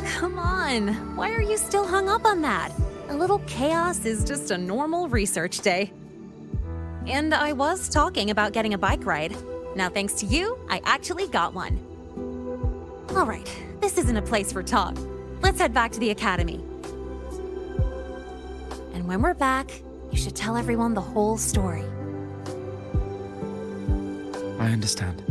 Come on, why are you still hung up on that? A little chaos is just a normal research day. And I was talking about getting a bike ride. Now thanks to you, I actually got one. All right, this isn't a place for talk. Let's head back to the academy. And when we're back, you should tell everyone the whole story. I understand.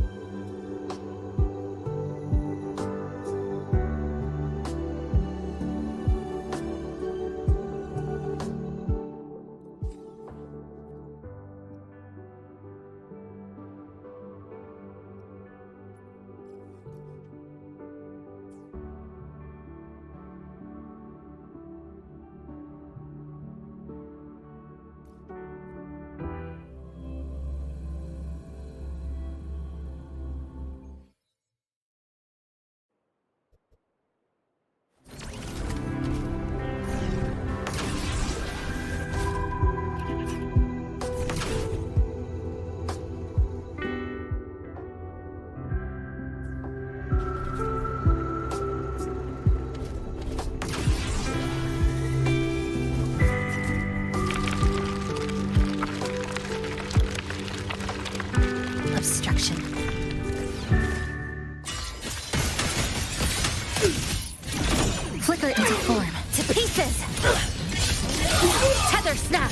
Obstruction. Flicker into form. To pieces! Tether snap!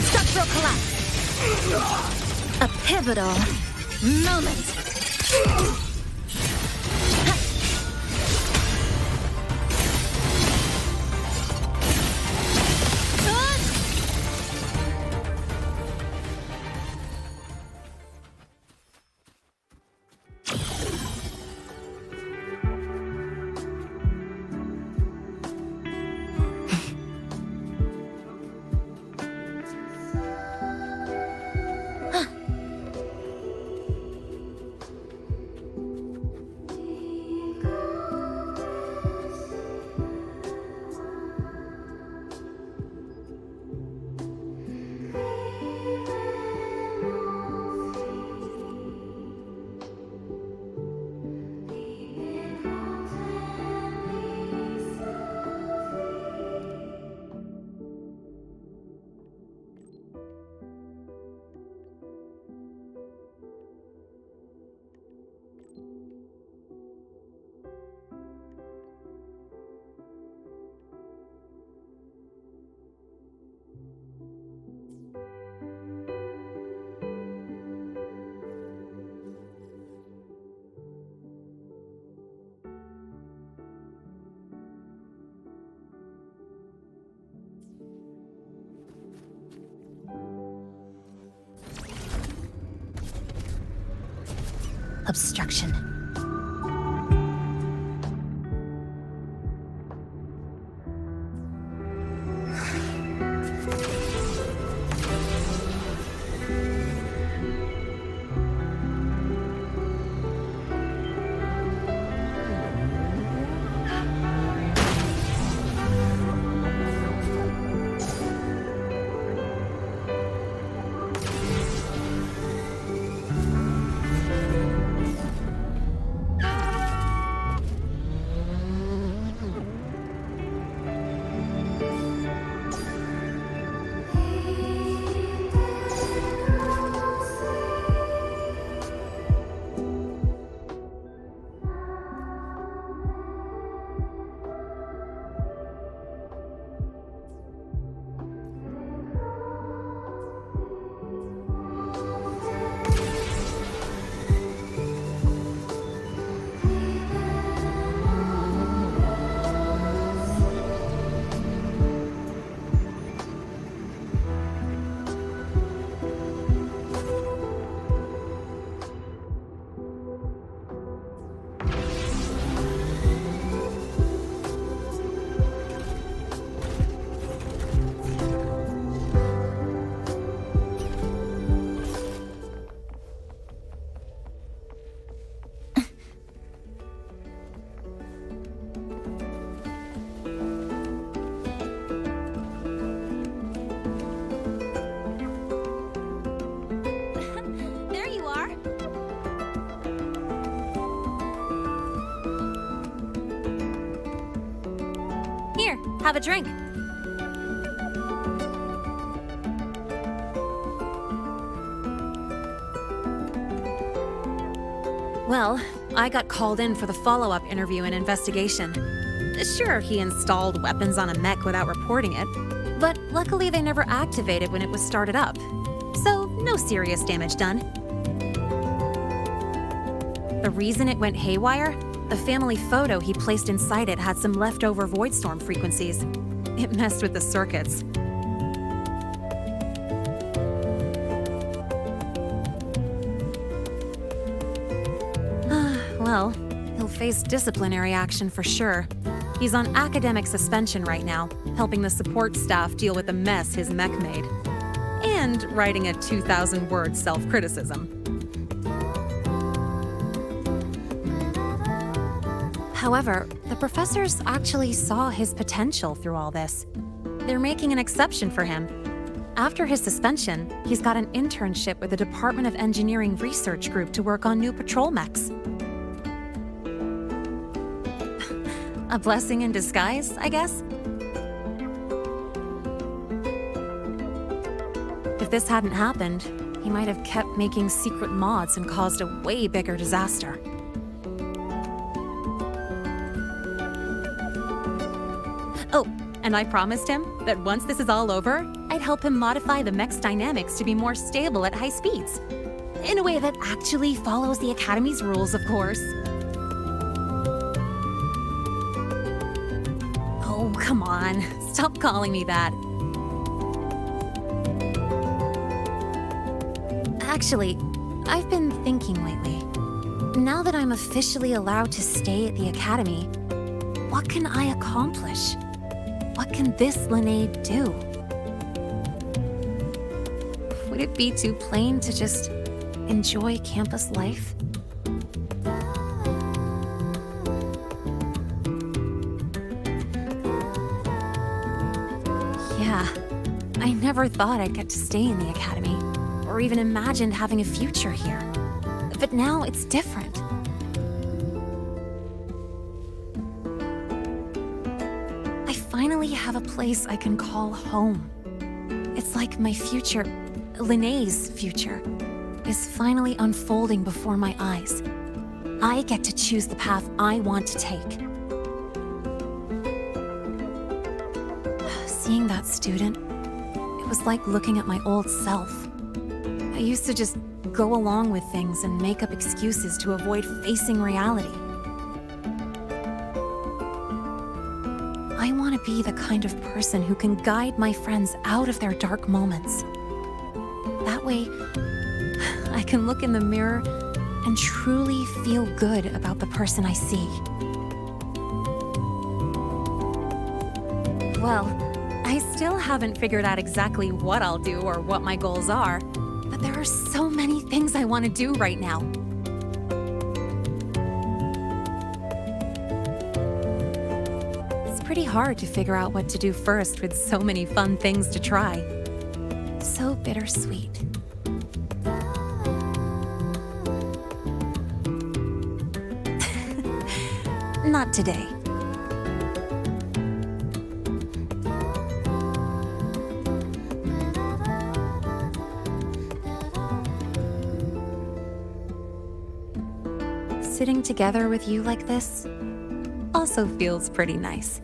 Structural collapse! A pivotal moment! Obstruction. Here, have a drink. Well, I got called in for the follow-up interview and investigation. Sure, he installed weapons on a mech without reporting it, but luckily they never activated when it was started up. So, no serious damage done. The reason it went haywire? The family photo he placed inside it had some leftover Voidstorm frequencies. It messed with the circuits. Well, he'll face disciplinary action for sure. He's on academic suspension right now, helping the support staff deal with the mess his mech made. And writing a 2,000-word self-criticism. However, the professors actually saw his potential through all this. They're making an exception for him. After his suspension, he's got an internship with the Department of Engineering Research Group to work on new patrol mechs. A blessing in disguise, I guess? If this hadn't happened, he might have kept making secret mods and caused a way bigger disaster. Oh, and I promised him that once this is all over, I'd help him modify the mech's dynamics to be more stable at high speeds. In a way that actually follows the Academy's rules, of course. Oh, come on. Stop calling me that. Actually, I've been thinking lately. Now that I'm officially allowed to stay at the Academy, what can I accomplish? What can this Linnae do? Would it be too plain to just enjoy campus life? Yeah, I never thought I'd get to stay in the Academy, or even imagined having a future here. But now it's different. I finally have a place I can call home. It's like my future, Linnae's future, is finally unfolding before my eyes. I get to choose the path I want to take. Seeing that student, it was like looking at my old self. I used to just go along with things and make up excuses to avoid facing reality. I want to be the kind of person who can guide my friends out of their dark moments. That way, I can look in the mirror and truly feel good about the person I see. Well, I still haven't figured out exactly what I'll do or what my goals are, but there are so many things I want to do right now. It's pretty hard to figure out what to do first with so many fun things to try. So bittersweet. Not today. Sitting together with you like this also feels pretty nice.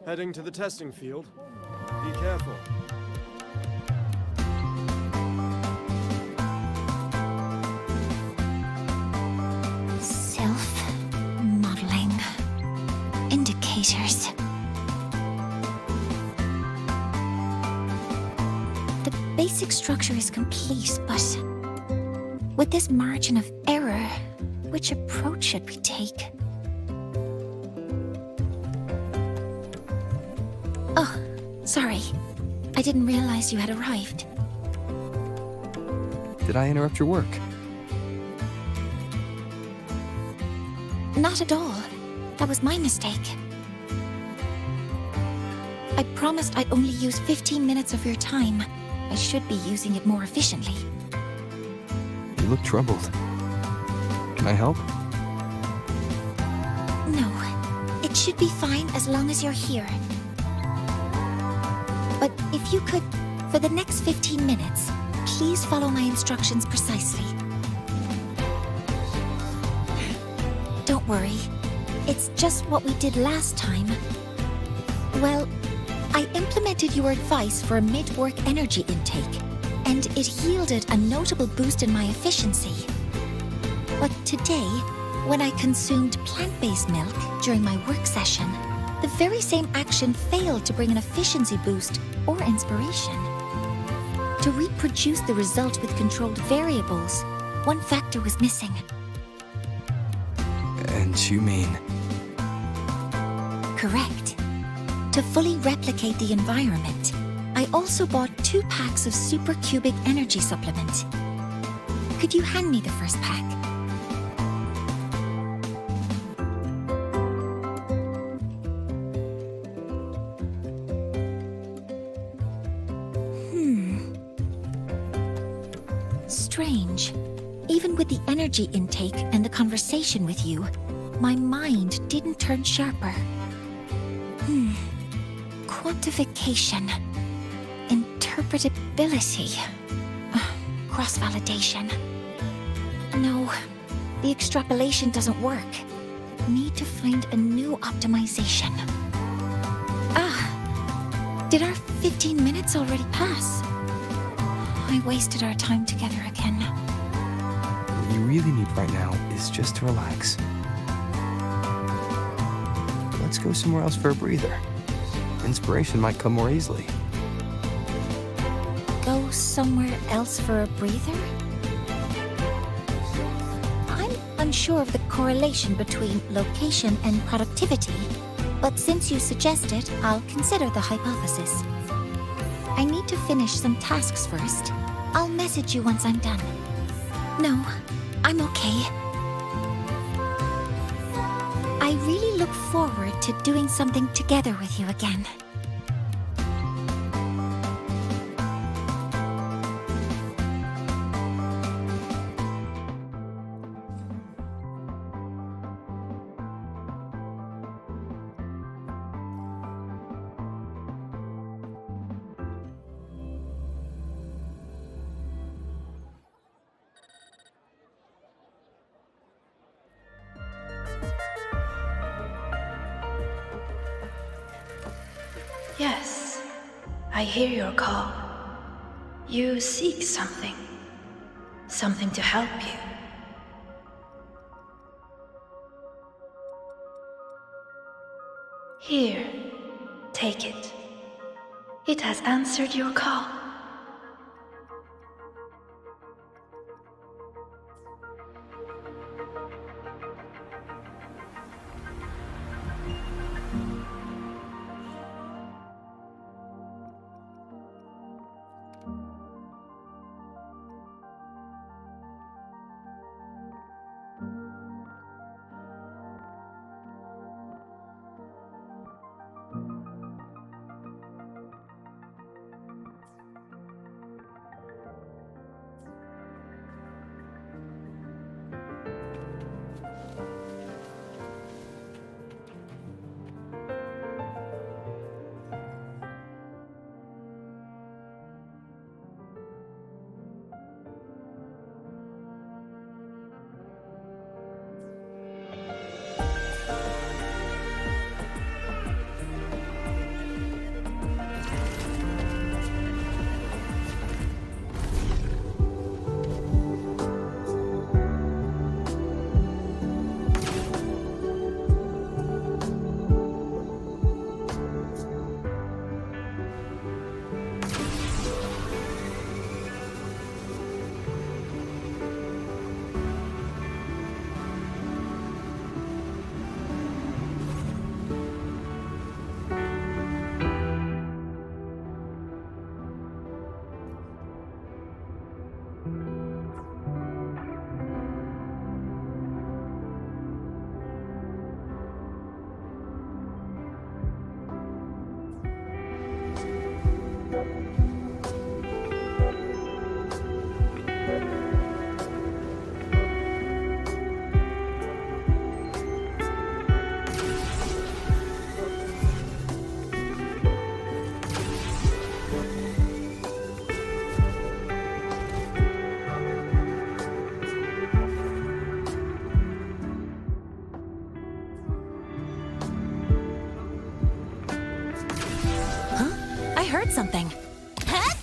Heading to the testing field. Be careful. Self-modeling. Indicators. The basic structure is complete, but with this margin of error, which approach should we take? Oh, sorry. I didn't realize you had arrived. Did I interrupt your work? Not at all. That was my mistake. I promised I'd only use 15 minutes of your time. I should be using it more efficiently. You look troubled. Can I help? No. It should be fine as long as you're here. But if you could, for the next 15 minutes, please follow my instructions precisely. Don't worry. It's just what we did last time. Well, I implemented your advice for a mid-work energy intake, and it yielded a notable boost in my efficiency. But today, when I consumed plant-based milk during my work session, the very same action failed to bring an efficiency boost or inspiration. To reproduce the result with controlled variables, one factor was missing. And you mean? Correct. To fully replicate the environment, I also bought 2 packs of supercubic energy supplement. Could you hand me the first pack? Strange. Even with the energy intake and the conversation with you, my mind didn't turn sharper. Quantification. Interpretability. Cross-validation. No, the extrapolation doesn't work. Need to find a new optimization. Did our 15 minutes already pass? I wasted our time together again. What you really need right now is just to relax. Let's go somewhere else for a breather. Inspiration might come more easily. Go somewhere else for a breather? I'm unsure of the correlation between location and productivity, but since you suggest it, I'll consider the hypothesis. I need to finish some tasks first. I'll message you once I'm done. No, I'm okay. I really look forward to doing something together with you again. Yes, I hear your call. You seek something. Something to help you. Here, take it. It has answered your call. Heard something. Huh?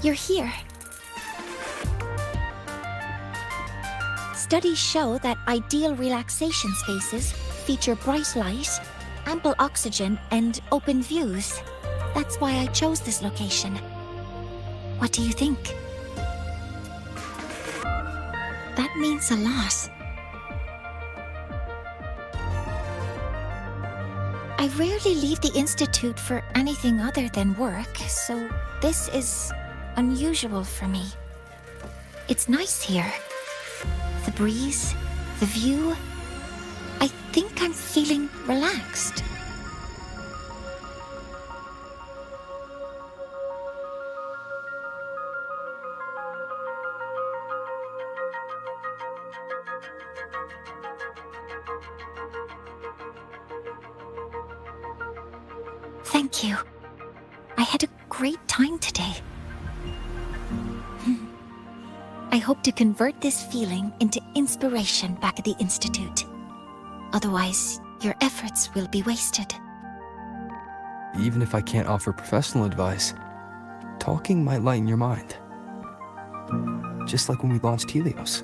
you're here. Studies show that ideal relaxation spaces feature bright light, ample oxygen, and open views. That's why I chose this location. What do you think? That means a lot. I rarely leave the Institute for anything other than work, so this is unusual for me. It's nice here. The breeze, the view. I think I'm feeling relaxed. Thank you. I had a great time today. I hope to convert this feeling into inspiration back at the Institute. Otherwise, your efforts will be wasted. Even if I can't offer professional advice, talking might lighten your mind. Just like when we launched Helios.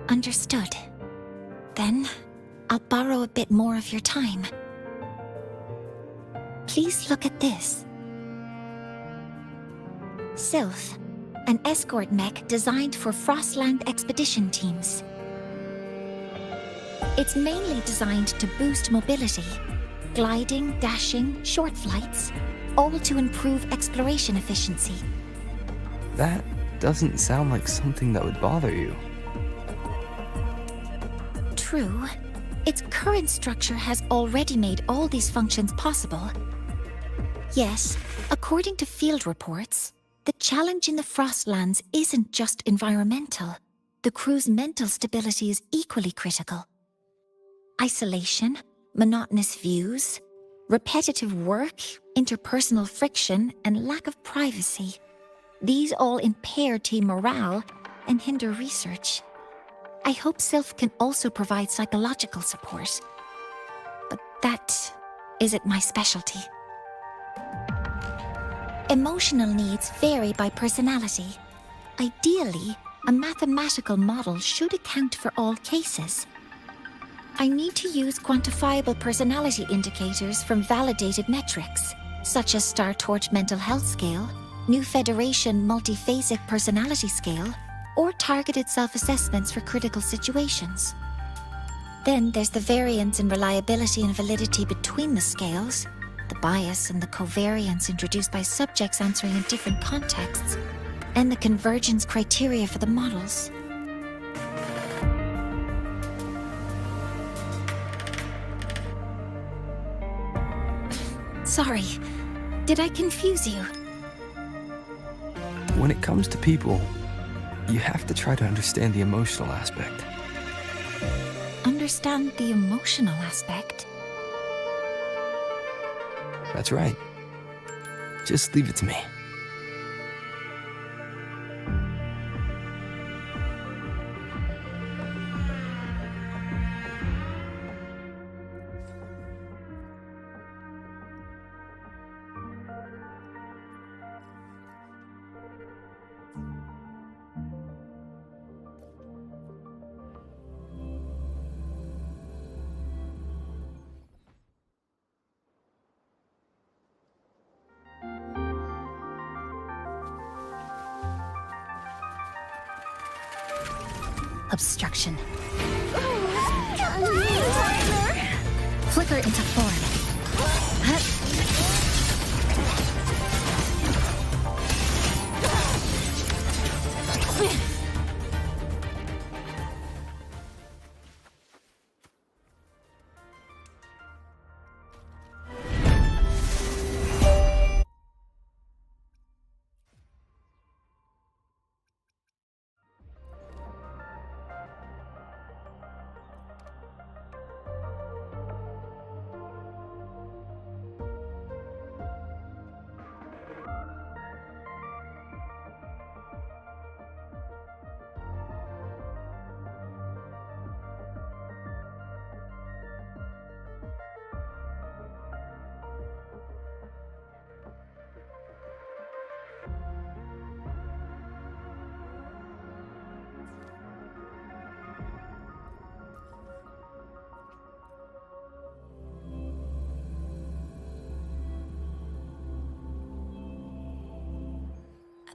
Understood. Then, I'll borrow a bit more of your time. Please look at this. Sylph, an escort mech designed for Frostland expedition teams. It's mainly designed to boost mobility, gliding, dashing, short flights, all to improve exploration efficiency. That doesn't sound like something that would bother you. True. Its current structure has already made all these functions possible. Yes, according to field reports, the challenge in the Frostlands isn't just environmental. The crew's mental stability is equally critical. Isolation, monotonous views, repetitive work, interpersonal friction, and lack of privacy. These all impair team morale and hinder research. I hope Sylph can also provide psychological support. But that isn't my specialty. Emotional needs vary by personality. Ideally, a mathematical model should account for all cases. I need to use quantifiable personality indicators from validated metrics, such as Star Torch Mental Health Scale, New Federation Multiphasic Personality Scale, or targeted self-assessments for critical situations. Then there's the variance in reliability and validity between the scales, the bias and the covariance introduced by subjects answering in different contexts, and the convergence criteria for the models. Sorry, did I confuse you? When it comes to people, you have to try to understand the emotional aspect. Understand the emotional aspect? That's right. Just leave it to me. Obstruction. Flicker into form.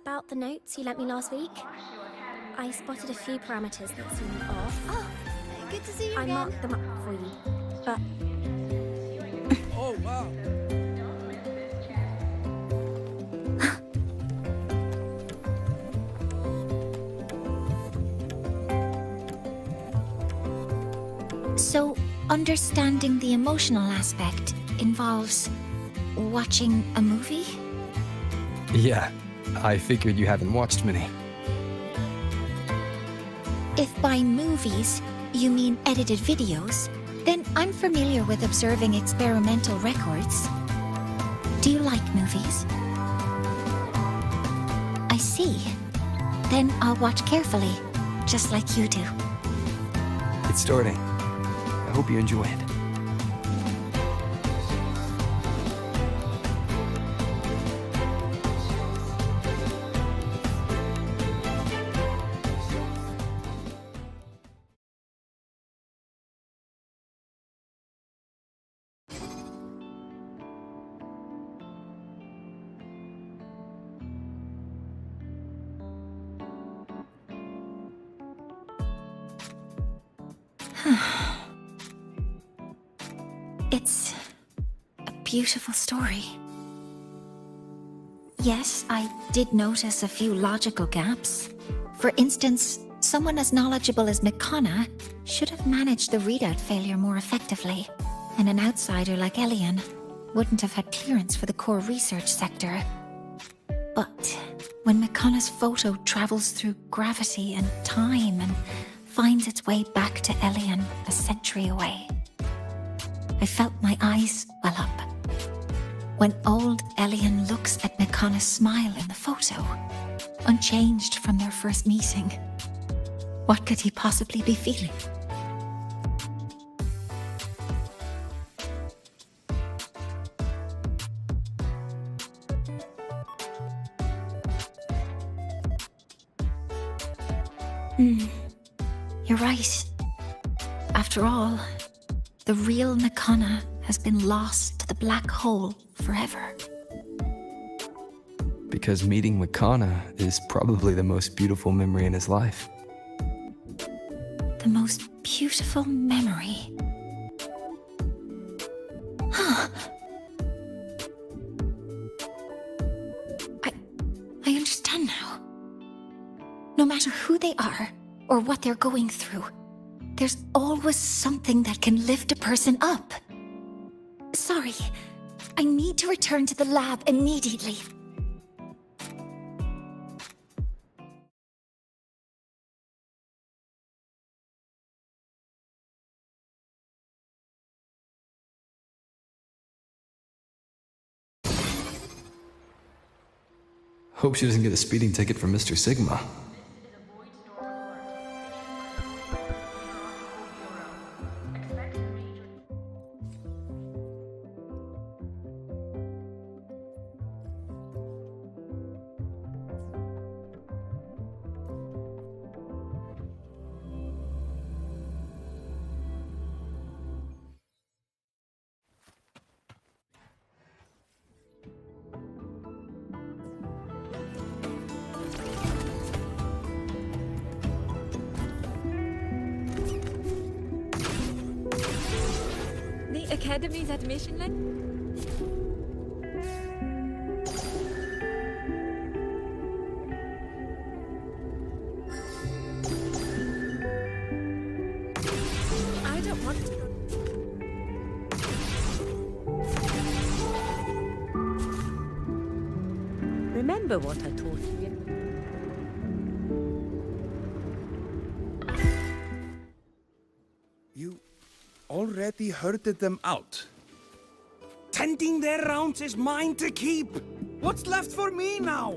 about the notes you lent me last week? I spotted a few parameters that seemed off. Oh, good to see you I again. marked them up for you, but... Oh, wow. So, understanding the emotional aspect involves watching a movie? Yeah, I figured you haven't watched many. If by movies you mean edited videos, then I'm familiar with observing experimental records. Do you like movies? I see. Then I'll watch carefully, just like you do. It's starting. I hope you enjoy it. It's a beautiful story. Yes, I did notice a few logical gaps. For instance, someone as knowledgeable as Mikana should have managed the readout failure more effectively, and an outsider like Elian wouldn't have had clearance for the core research sector. But when Mikana's photo travels through gravity and time and finds its way back to Elian a century away, I felt my eyes well up. When old Elian looks at Mikana's smile in the photo, unchanged from their first meeting, what could he possibly be feeling? You're right. After all, the real Mikana has been lost to the black hole forever. Because meeting Mikana is probably the most beautiful memory in his life. The most beautiful memory. Huh. I understand now. No matter who they are or what they're going through, there's always something that can lift a person up. Sorry, I need to return to the lab immediately. Hope she doesn't get a speeding ticket from Mr. Sigma. The Academy's admission link? I don't want to. Remember what I taught you? You already herded them out. Tending their rounds is mine to keep. What's left for me now?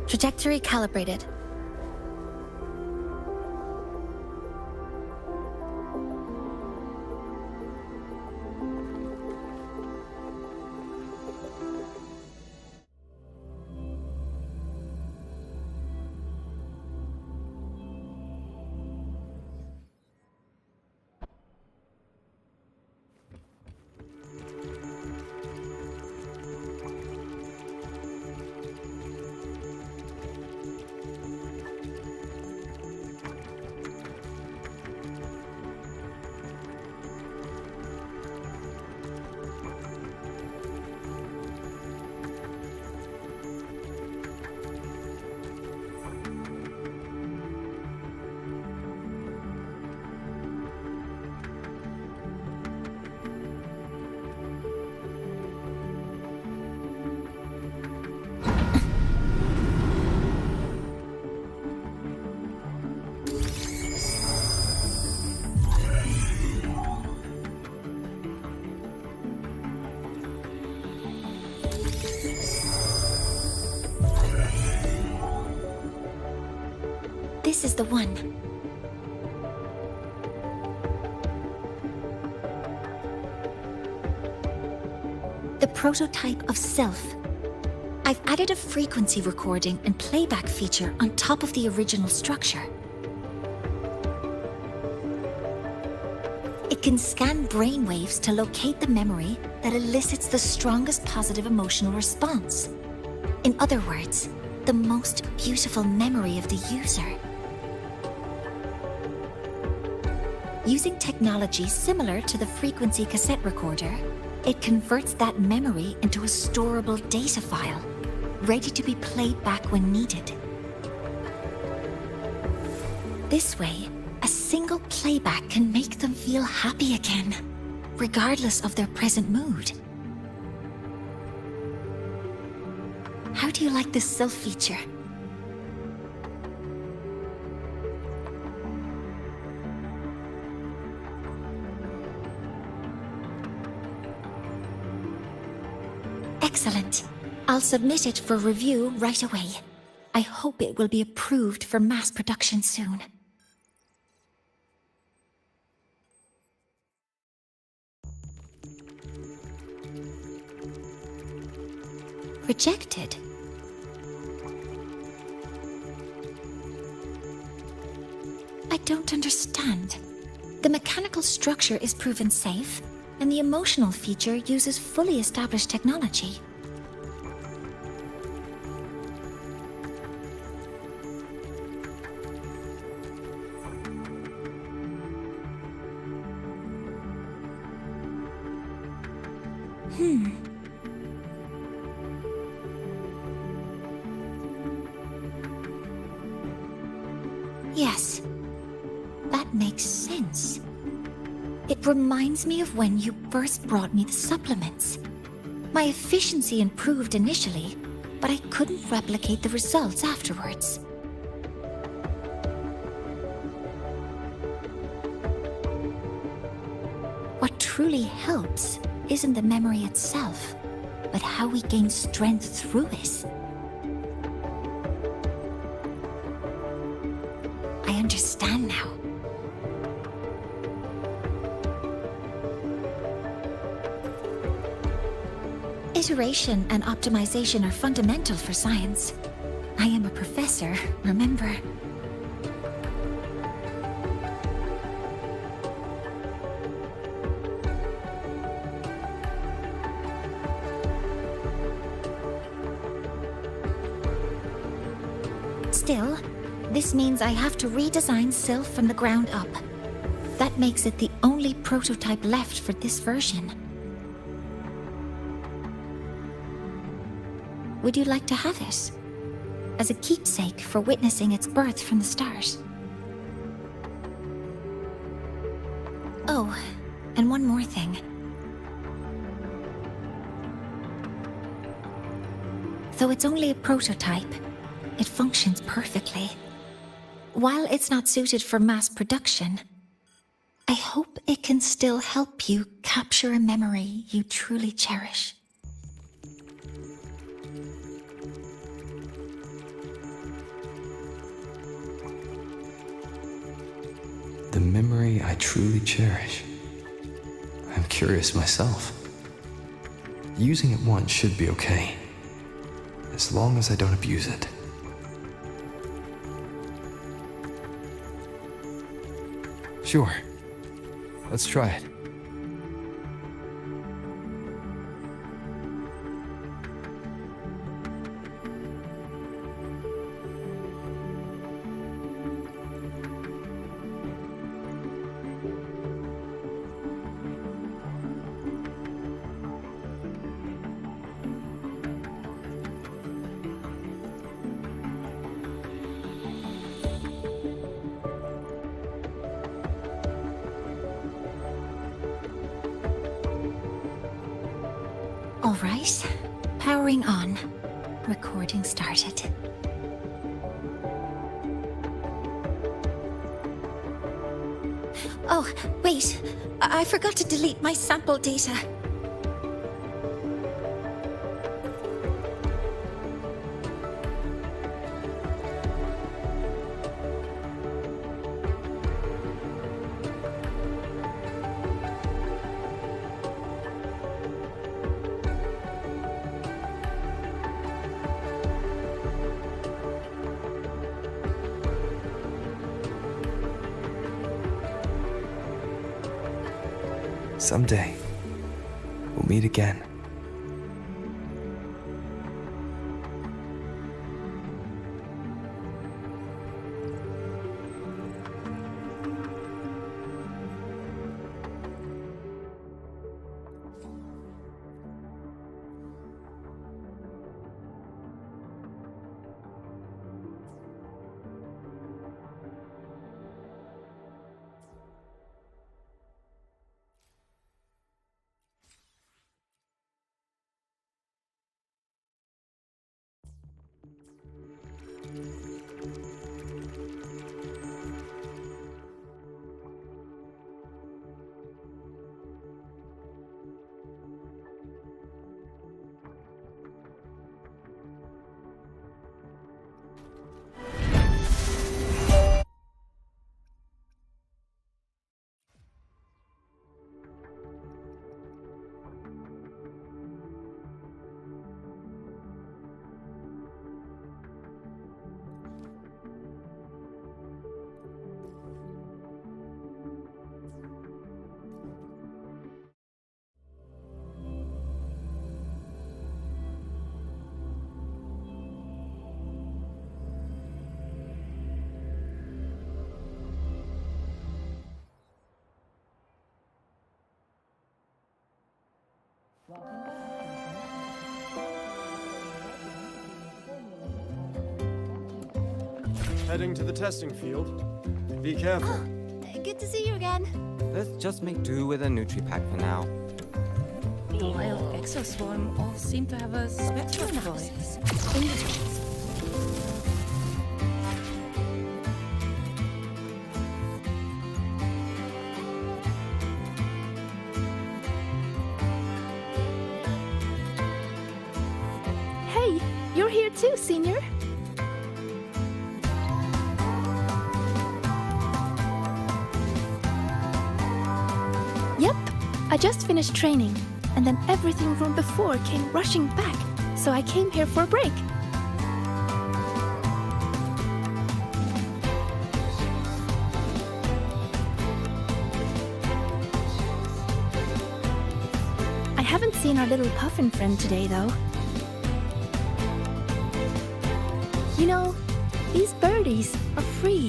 Trajectory calibrated. This is the one. The prototype of self. I've added a frequency recording and playback feature on top of the original structure. It can scan brainwaves to locate the memory that elicits the strongest positive emotional response. In other words, the most beautiful memory of the user. Using technology similar to the frequency cassette recorder, it converts that memory into a storable data file, ready to be played back when needed. This way, a single playback can make them feel happy again, regardless of their present mood. How do you like this self feature? Excellent. I'll submit it for review right away. I hope it will be approved for mass production soon. Rejected? I don't understand. The mechanical structure is proven safe, and the emotional feature uses fully established technology. Yes, that makes sense. It reminds me of when you first brought me the supplements. My efficiency improved initially, but I couldn't replicate the results afterwards. What truly helps isn't the memory itself, but how we gain strength through it. I understand now. Iteration and optimization are fundamental for science. I am a professor, remember? Still, this means I have to redesign Sylph from the ground up. That makes it the only prototype left for this version. Would you like to have it? As a keepsake for witnessing its birth from the start. Oh, and one more thing. Though it's only a prototype, it functions perfectly. While it's not suited for mass production, I hope it can still help you capture a memory you truly cherish. memory I truly cherish. I'm curious myself. Using it once should be okay, as long as I don't abuse it. Sure. Let's try it. All right. Powering on. Recording started. Oh, wait. I forgot to delete my sample data. Someday, we'll meet again. Heading to the testing field. Be careful. Good to see you again. Let's just make do with a Nutri-Pack for now. The wild exoswarm all seem to have a spectrum voice. Hey, you're here too, Senior. Yep, I just finished training, and then everything from before came rushing back, so I came here for a break. I haven't seen our little puffin friend today, though. You know, these birdies are free.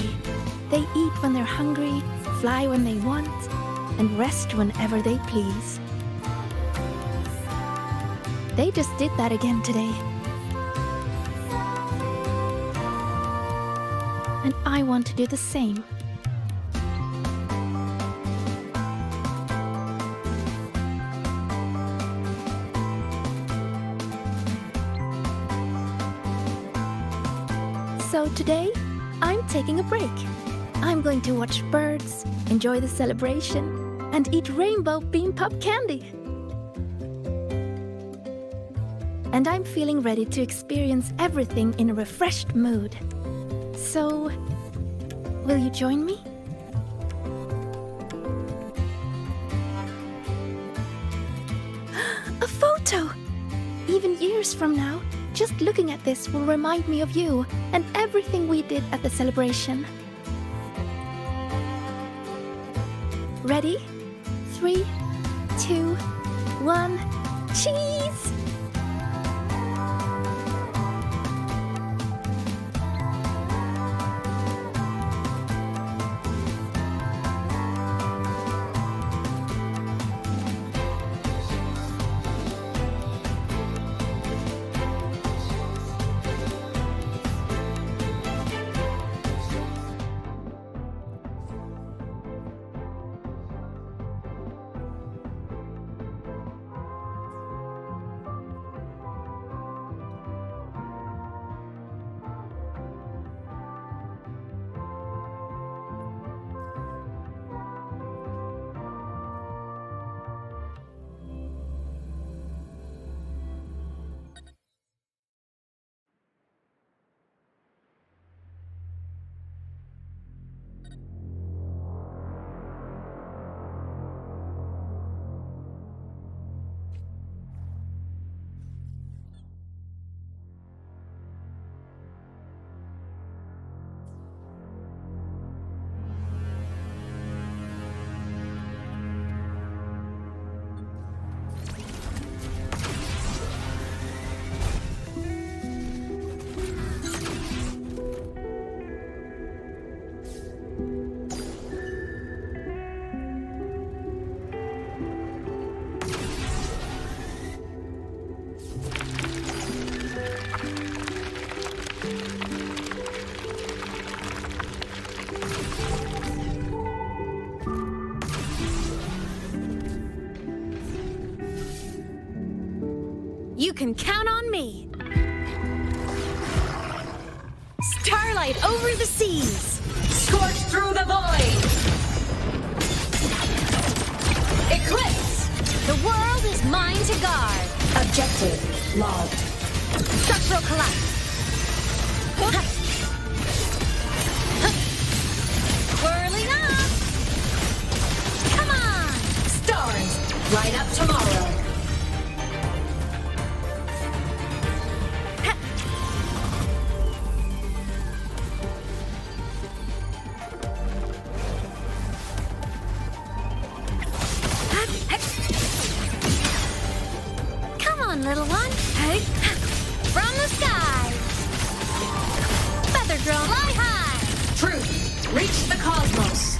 They eat when they're hungry, fly when they want, and rest whenever they please. They just did that again today. And I want to do the same. So today, I'm taking a break. I'm going to watch birds, enjoy the celebration, and eat rainbow bean pop candy. And I'm feeling ready to experience everything in a refreshed mood. So, will you join me? years from now, just looking at this will remind me of you and everything we did at the celebration. Ready? 3, 2, 1, cheese! You can count on me. Starlight over the seas. Scorch through the void! Eclipse! The world is mine to guard. Objective logged. Structural collapse. Whirling up. Come on. Stars, light up tomorrow. Little one. Hey. From the sky. Feather drone, fly high. Truth, reach the cosmos.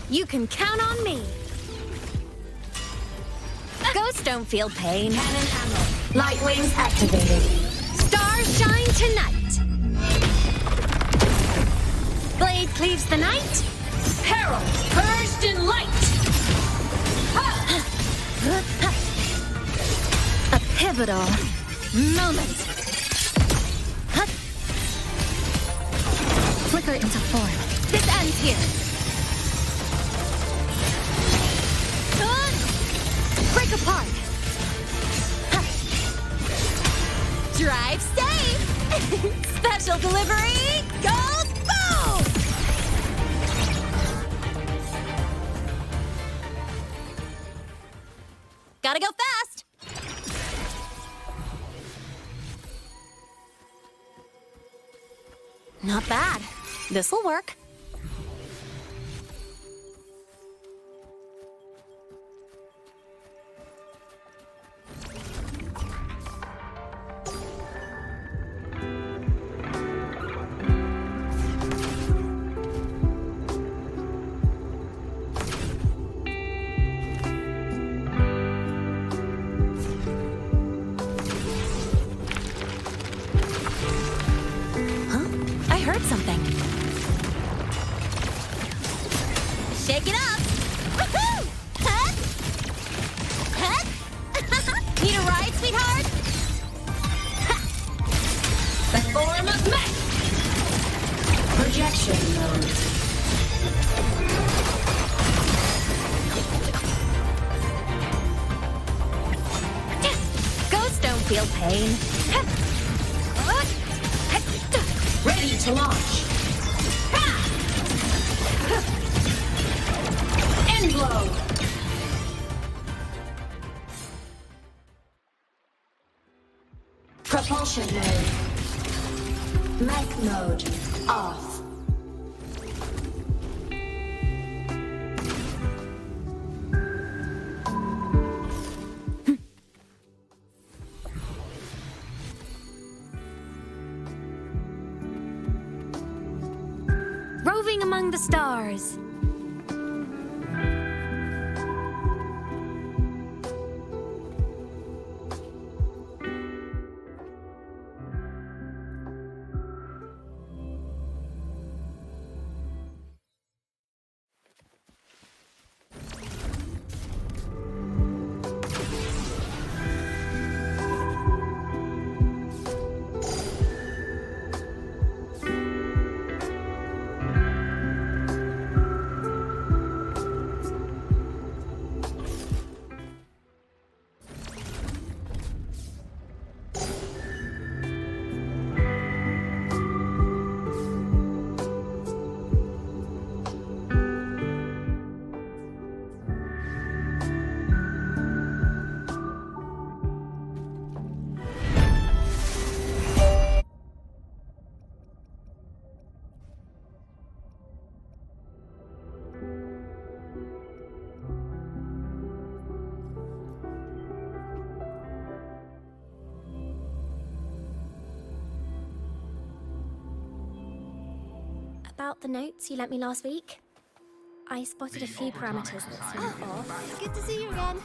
You can count on me. Ghosts don't feel pain. Cannon ammo. Light wings activated. Stars shine tonight. Blade cleaves the night. Herald, purged in light. A pivotal moment. Flicker into form. This ends here. Break apart. Drive safe! Special delivery goes boom! Gotta go fast! Not bad. This'll work. Something. Shake it up! Woohoo! Huh? Huh? Need a ride, sweetheart? The form of mech! Projection mode. Ghosts don't feel pain. to launch. End blow. Propulsion mode. Mech mode off. Roving among the stars. About the notes you lent me last week, I spotted a few parameters that seem off. Good to see you again.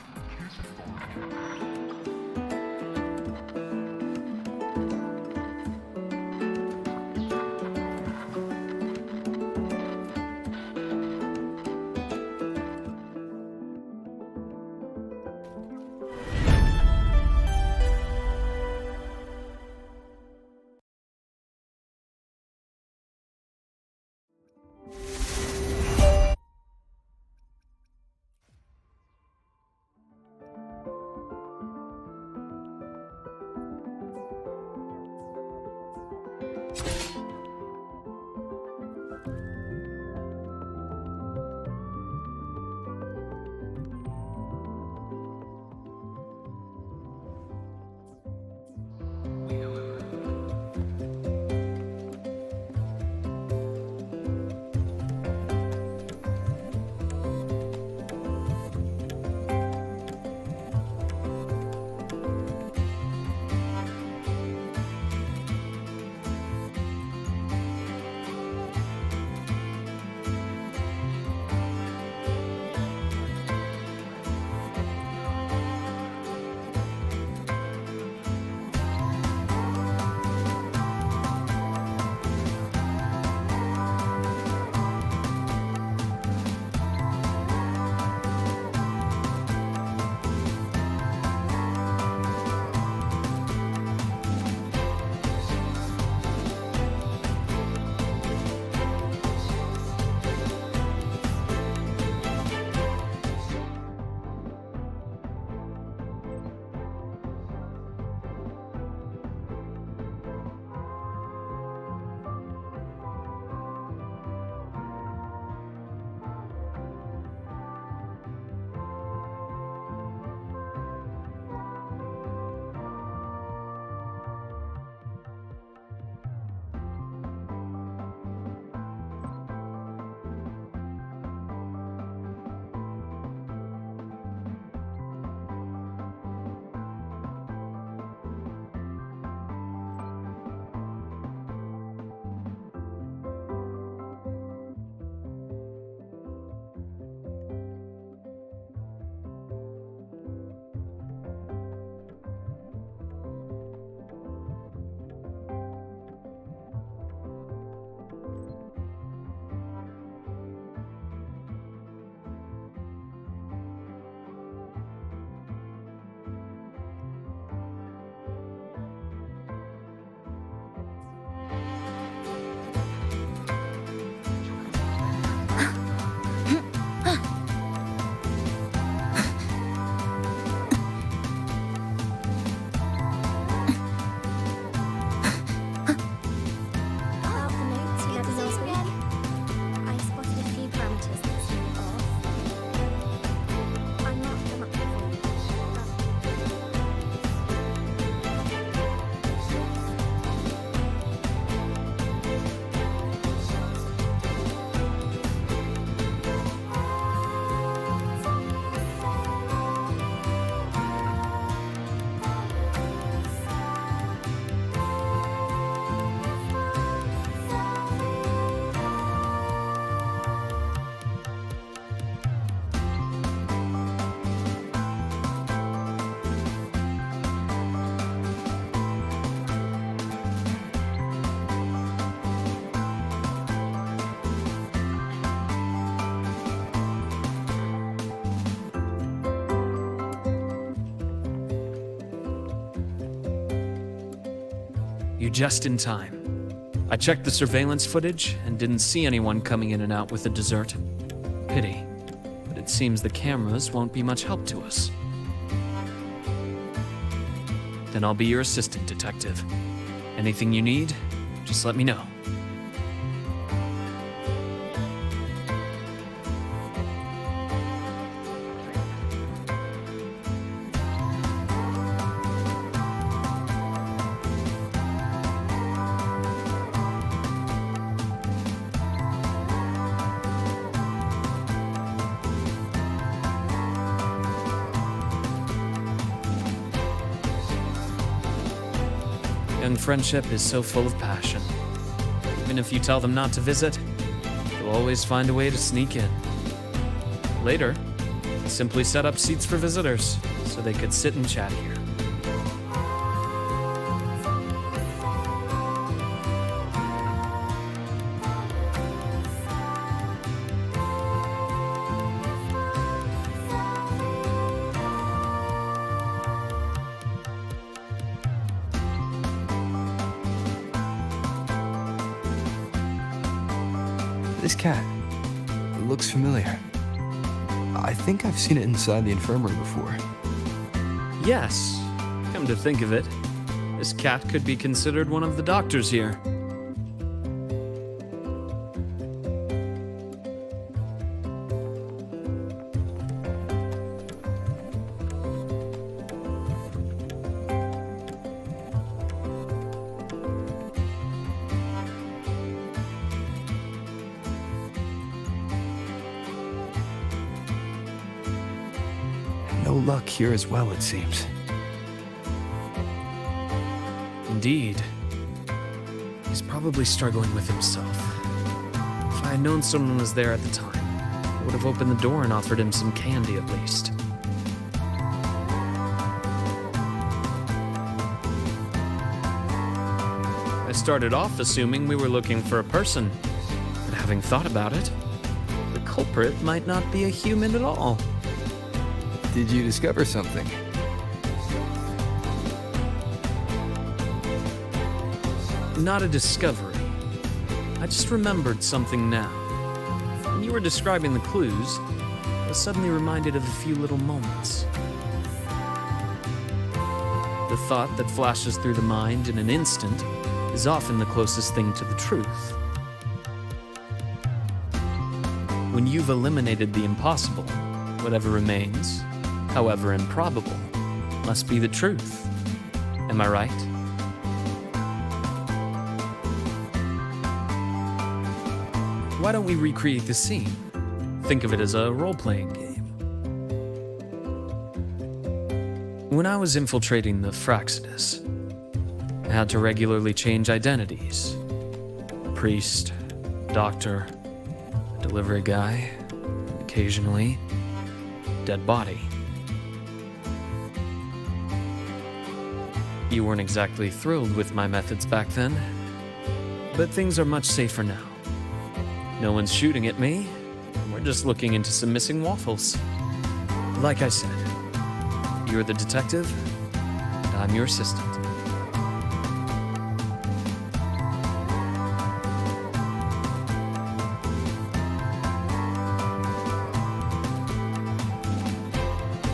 You just in time. I checked the surveillance footage and didn't see anyone coming in and out with the dessert. Pity, but it seems the cameras won't be much help to us. Then I'll be your assistant, Detective. Anything you need, just let me know. Young friendship is so full of passion. Even if you tell them not to visit, they'll always find a way to sneak in. Later, I simply set up seats for visitors so they could sit and chat here. This cat, it looks familiar. I think I've seen it inside the infirmary before. Yes, come to think of it, this cat could be considered one of the doctors here. No luck here as well, it seems. Indeed. He's probably struggling with himself. If I had known someone was there at the time, I would have opened the door and offered him some candy at least. I started off assuming we were looking for a person, but having thought about it, the culprit might not be a human at all. Did you discover something? Not a discovery. I just remembered something now. When you were describing the clues, I was suddenly reminded of a few little moments. The thought that flashes through the mind in an instant is often the closest thing to the truth. When you've eliminated the impossible, whatever remains, however improbable, must be the truth. Am I right? Why don't we recreate the scene? Think of it as a role-playing game. When I was infiltrating the Fraxidus, I had to regularly change identities. Priest, doctor, delivery guy, occasionally, dead body. You weren't exactly thrilled with my methods back then, but things are much safer now. No one's shooting at me, and we're just looking into some missing waffles. Like I said, you're the detective, and I'm your assistant.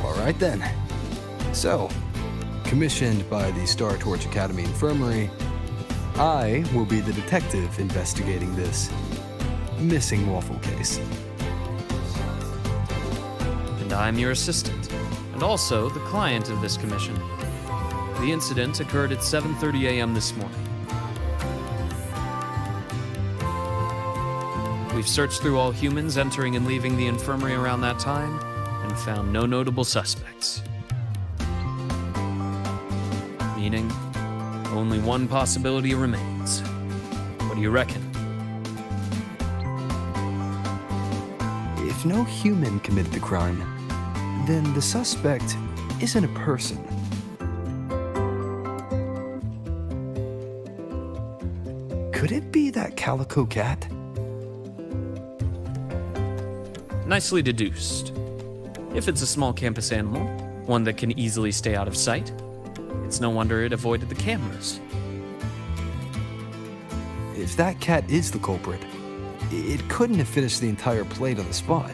All right then. So, commissioned by the Star Torch Academy Infirmary, I will be the detective investigating this missing waffle case. And I'm your assistant, and also the client of this commission. The incident occurred at 7:30 a.m. this morning. We've searched through all humans entering and leaving the infirmary around that time, and found no notable suspects. Meaning, only one possibility remains. What do you reckon? If no human committed the crime, then the suspect isn't a person. Could it be that calico cat? Nicely deduced. If it's a small campus animal, one that can easily stay out of sight, it's no wonder it avoided the cameras. if that cat is the culprit, it couldn't have finished the entire plate on the spot.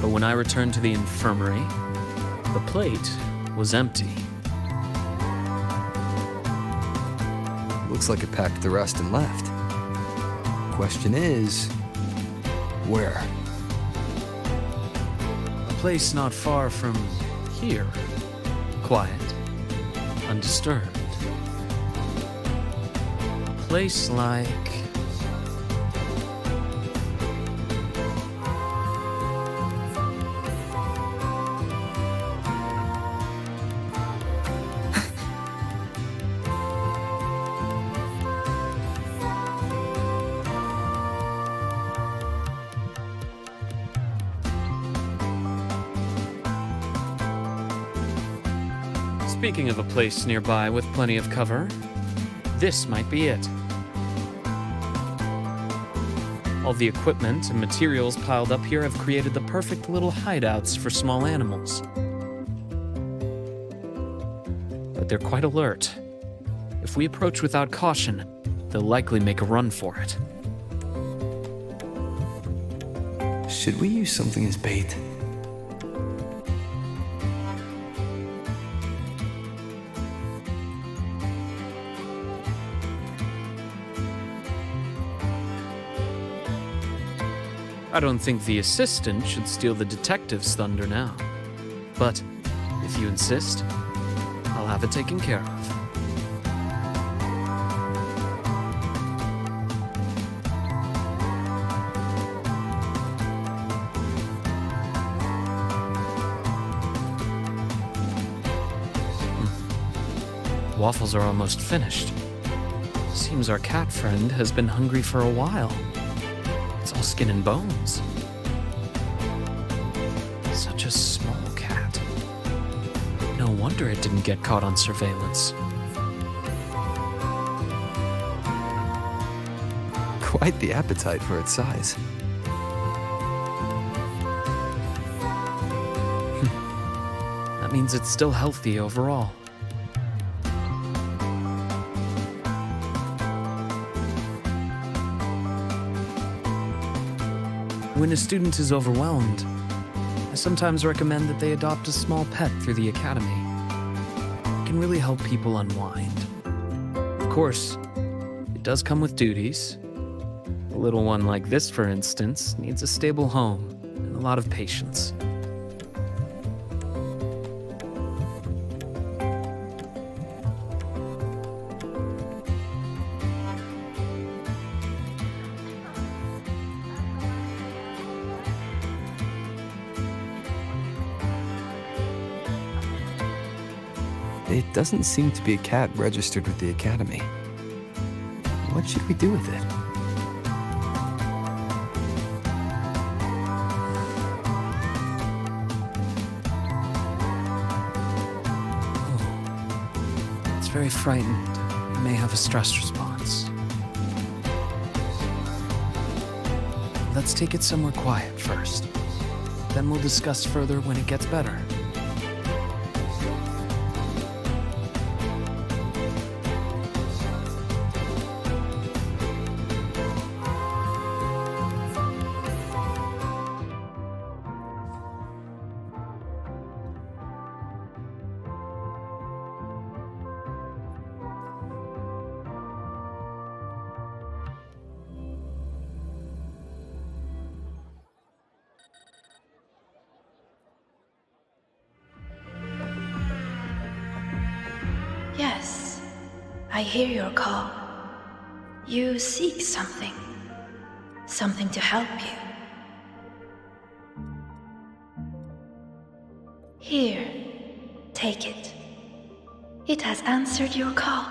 But when I returned to the infirmary, the plate was empty. Looks like it packed the rest and left. Question is, where? A place not far from here. Quiet, undisturbed. A place like... Speaking of a place nearby with plenty of cover, this might be it. All the equipment and materials piled up here have created the perfect little hideouts for small animals. But they're quite alert. If we approach without caution, they'll likely make a run for it. Should we use something as bait? I don't think the assistant should steal the detective's thunder now. But if you insist, I'll have it taken care of. Waffles are almost finished. Seems our cat friend has been hungry for a while. It's all skin and bones. Such a small cat. No wonder it didn't get caught on surveillance. Quite the appetite for its size. That means it's still healthy overall. When a student is overwhelmed, I sometimes recommend that they adopt a small pet through the academy. It can really help people unwind. Of course, it does come with duties. A little one like this, for instance, needs a stable home and a lot of patience. It doesn't seem to be a cat registered with the academy. What should we do with it? It's very frightened. It may have a stress response. Let's take it somewhere quiet first. Then we'll discuss further when it gets better. Yes, I hear your call. You seek something. Something to help you. Here, take it. It has answered your call.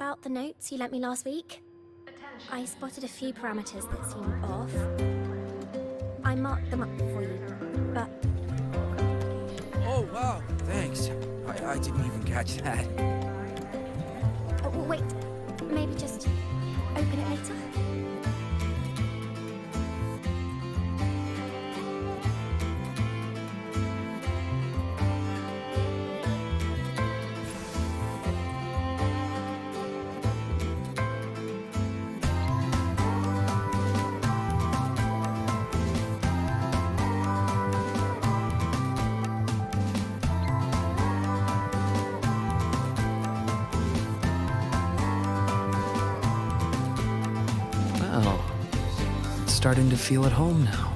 About the notes you lent me last week, I spotted a few parameters that seem off. I marked them up for you, but... Oh, wow, thanks. I didn't even catch that. Oh, wait, maybe just open it later? Well, it's starting to feel at home now.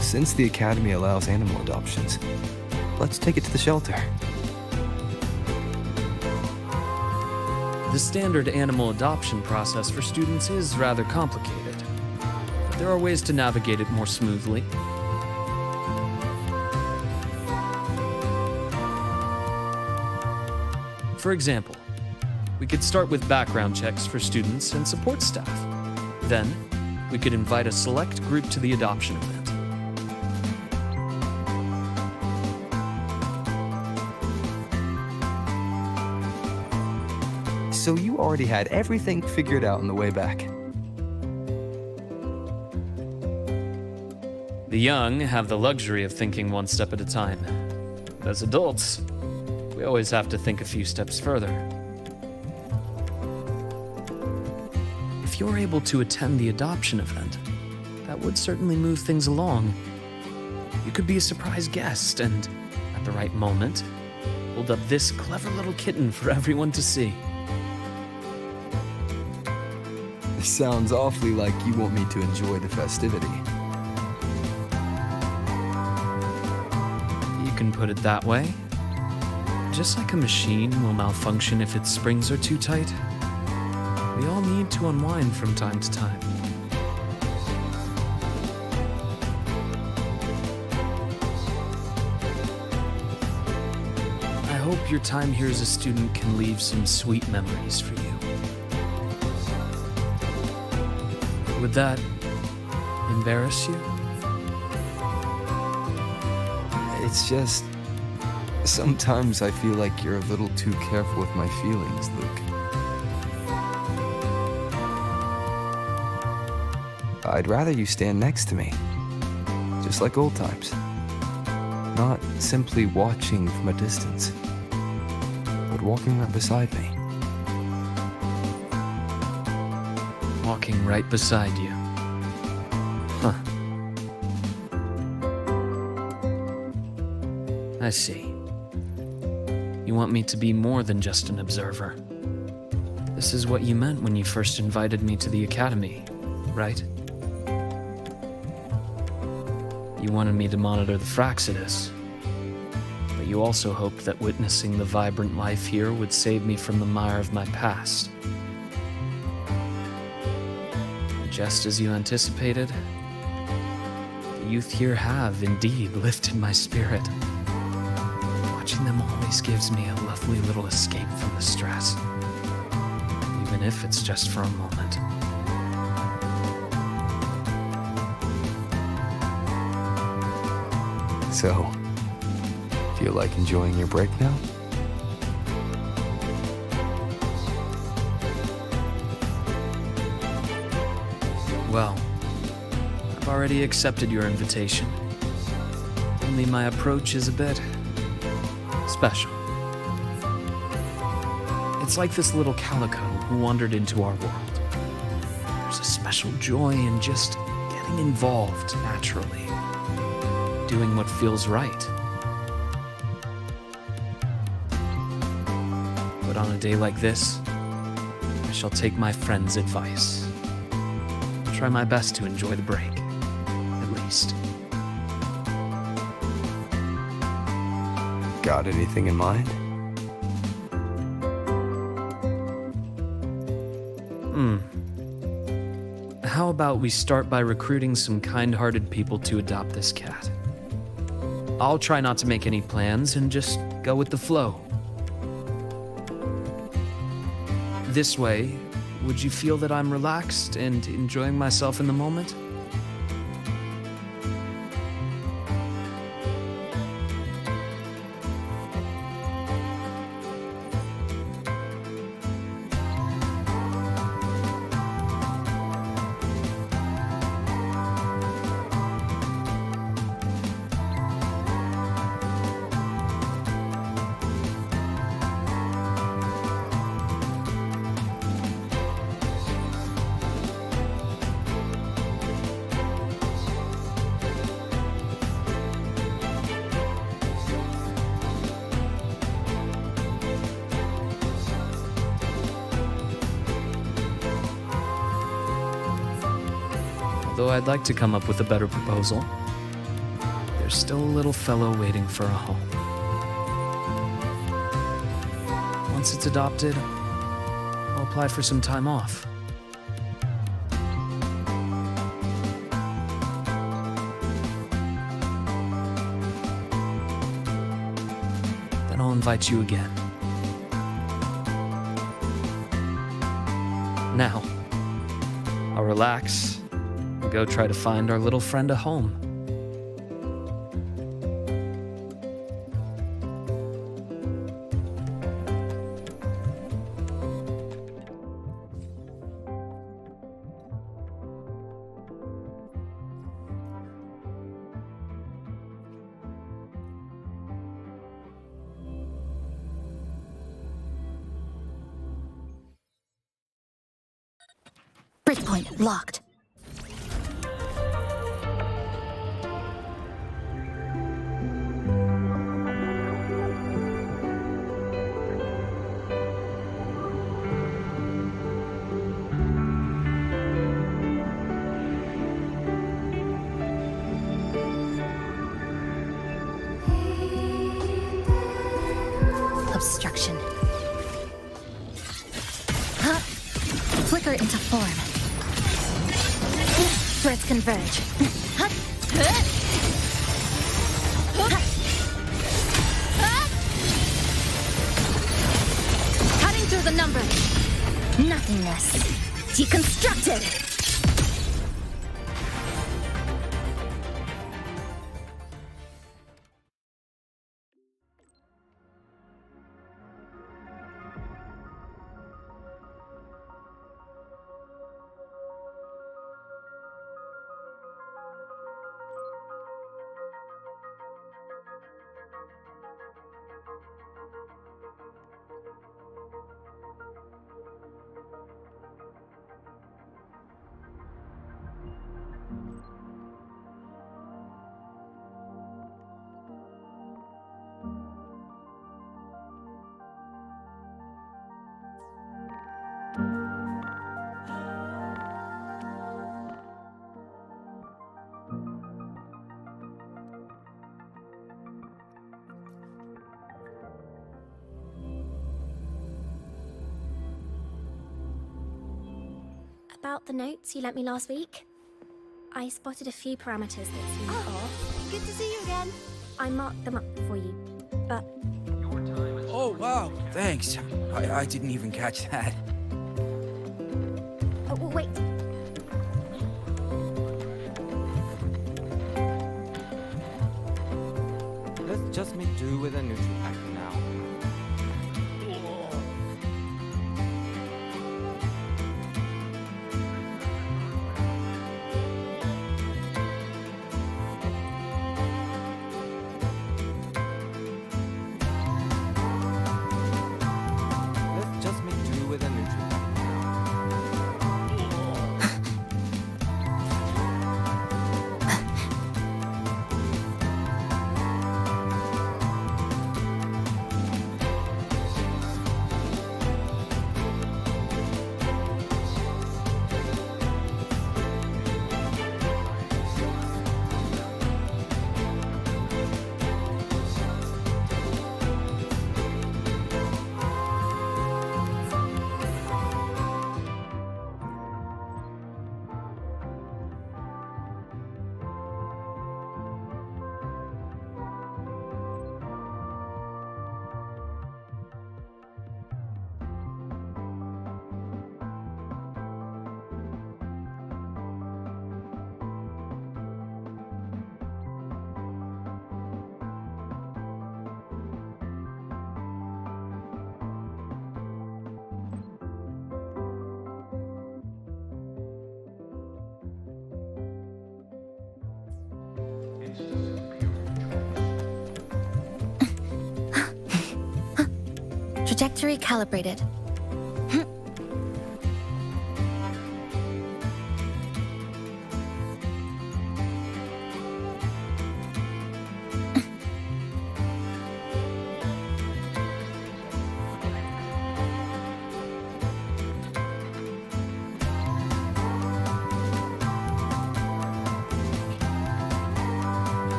Since the Academy allows animal adoptions, let's take it to the shelter. The standard animal adoption process for students is rather complicated, but there are ways to navigate it more smoothly. For example, we could start with background checks for students and support staff. Then, we could invite a select group to the adoption event. So you already had everything figured out on the way back. The young have the luxury of thinking one step at a time. But as adults, we always have to think a few steps further. If you're able to attend the adoption event, that would certainly move things along. You could be a surprise guest and, at the right moment, hold up this clever little kitten for everyone to see. Sounds awfully like you want me to enjoy the festivity. You can put it that way. Just like a machine will malfunction if its springs are too tight, we all need to unwind from time to time. I hope your time here as a student can leave some sweet memories for you. Would that embarrass you? It's just... sometimes I feel like you're a little too careful with my feelings, Luke. I'd rather you stand next to me, just like old times. Not simply watching from a distance, but walking right beside me. Walking right beside you. Huh. I see. You want me to be more than just an observer. This is what you meant when you first invited me to the Academy, right? You wanted me to monitor the Fraxidus, but you also hoped that witnessing the vibrant life here would save me from the mire of my past. Just as you anticipated, the youth here have indeed lifted my spirit. Watching them always gives me a lovely little escape from the stress, even if it's just for a moment. So, feel like enjoying your break now? Well, I've already accepted your invitation. Only my approach is a bit special. It's like this little calico who wandered into our world. There's a special joy in just getting involved naturally, doing what feels right. But on a day like this, I shall take my friend's advice. Try my best to enjoy the break, at least. Got anything in mind? How about we start by recruiting some kind-hearted people to adopt this cat? I'll try not to make any plans and just go with the flow. This way, would you feel that I'm relaxed and enjoying myself in the moment? Though I'd like to come up with a better proposal, there's still a little fellow waiting for a home. Once it's adopted, I'll apply for some time off. Then I'll invite you again. Now, I'll relax. Go try to find our little friend a home. Breakpoint locked. Obstruction. Huh? Flicker into form. Threads converge. Huh? Cutting through the number. Nothingness. Deconstructed. About the notes you lent me last week, I spotted a few parameters that seemed off. Good to see you again. I marked them up for you, but... Oh, wow, thanks. I didn't even catch that. Oh, wait. Let's just make do with a Nutri-Pack for now. Let's just make do with a Nutri-Pack for now. Trajectory calibrated.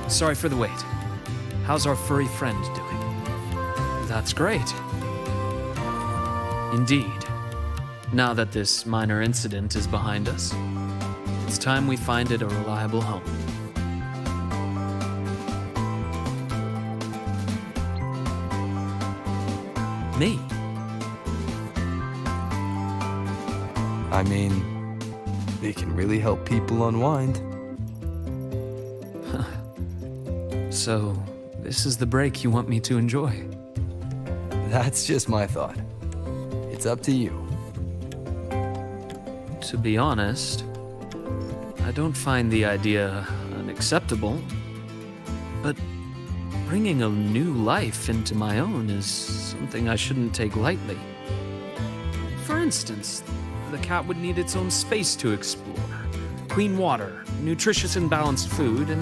Sorry for the wait. How's our furry friend doing? That's great. Indeed. Now that this minor incident is behind us, it's time we find it a reliable home. Me? I mean, they can really help people unwind. So, this is the break you want me to enjoy? That's just my thought. It's up to you. To be honest, I don't find the idea unacceptable, but bringing a new life into my own is something I shouldn't take lightly. For instance, the cat would need its own space to explore, clean water, nutritious and balanced food, and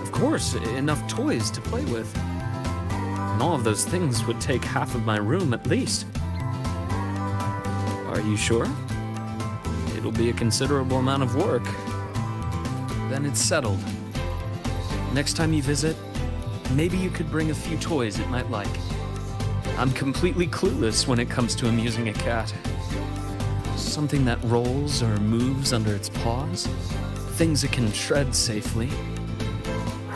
of course, enough toys to play with. And all of those things would take half of my room at least. Are you sure? It'll be a considerable amount of work. Then it's settled. Next time you visit, maybe you could bring a few toys it might like. I'm completely clueless when it comes to amusing a cat. Something that rolls or moves under its paws. Things it can tread safely.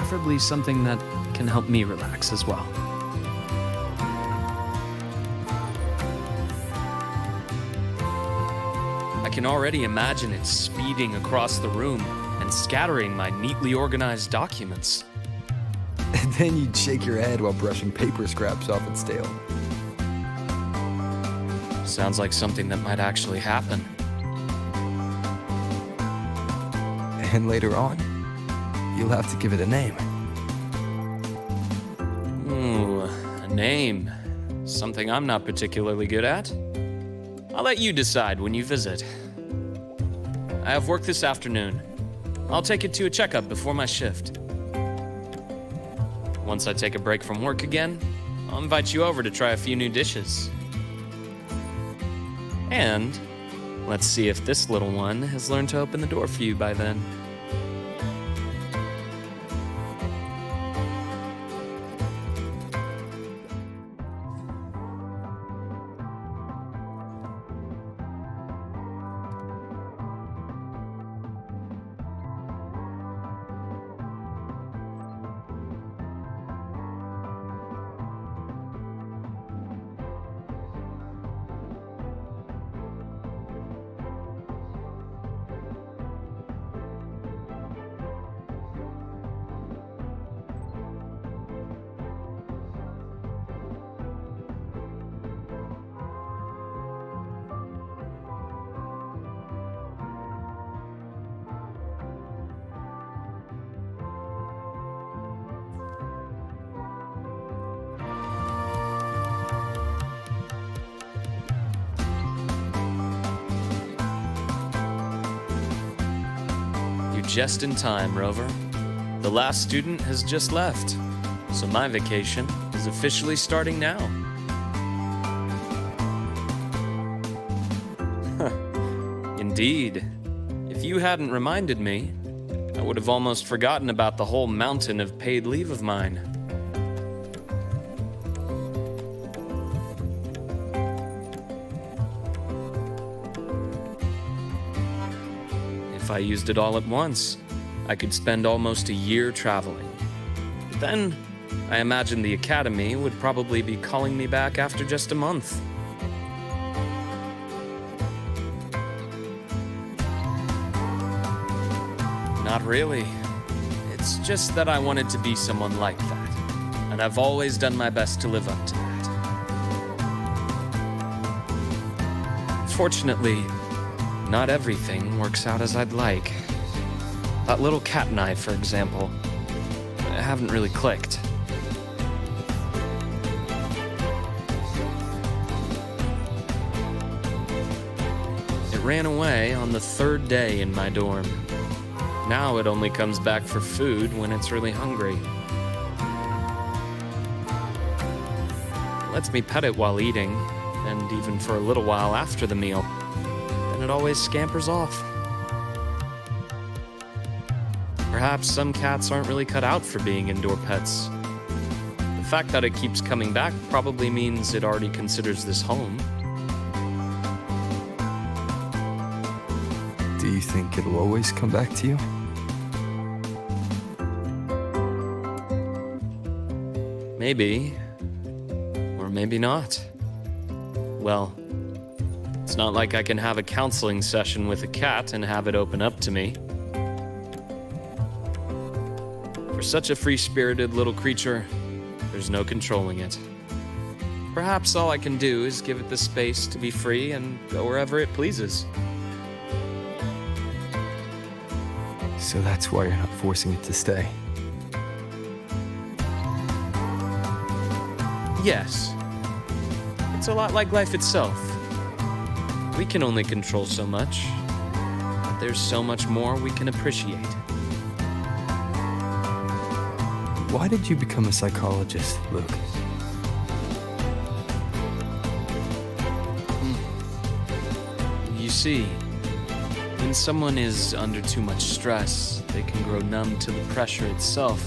Preferably something that can help me relax as well. I can already imagine it speeding across the room and scattering my neatly organized documents. And then you'd shake your head while brushing paper scraps off its tail. Sounds like something that might actually happen. And later on, you'll have to give it a name. Ooh, a name. Something I'm not particularly good at. I'll let you decide when you visit. I have work this afternoon. I'll take it to a checkup before my shift. Once I take a break from work again, I'll invite you over to try a few new dishes. And let's see if this little one has learned to open the door for you by then. Just in time, Rover. The last student has just left, so my vacation is officially starting now. Indeed. If you hadn't reminded me, I would have almost forgotten about the whole mountain of paid leave of mine. If I used it all at once, I could spend almost a year traveling. Then, I imagine the Academy would probably be calling me back after just a month. Not really. It's just that I wanted to be someone like that, and I've always done my best to live up to that. Fortunately, not everything works out as I'd like. That little cat and I, for example, haven't really clicked. It ran away on the 3rd day in my dorm. Now it only comes back for food when it's really hungry. It lets me pet it while eating, and even for a little while after the meal. Then it always scampers off. Perhaps some cats aren't really cut out for being indoor pets. The fact that it keeps coming back probably means it already considers this home. Do you think it'll always come back to you? Maybe. Or maybe not. Well, it's not like I can have a counseling session with a cat and have it open up to me. For such a free-spirited little creature, there's no controlling it. Perhaps all I can do is give it the space to be free and go wherever it pleases. So that's why you're not forcing it to stay. Yes. It's a lot like life itself. We can only control so much, but there's so much more we can appreciate. Why did you become a psychologist, Luke? You see, when someone is under too much stress, they can grow numb to the pressure itself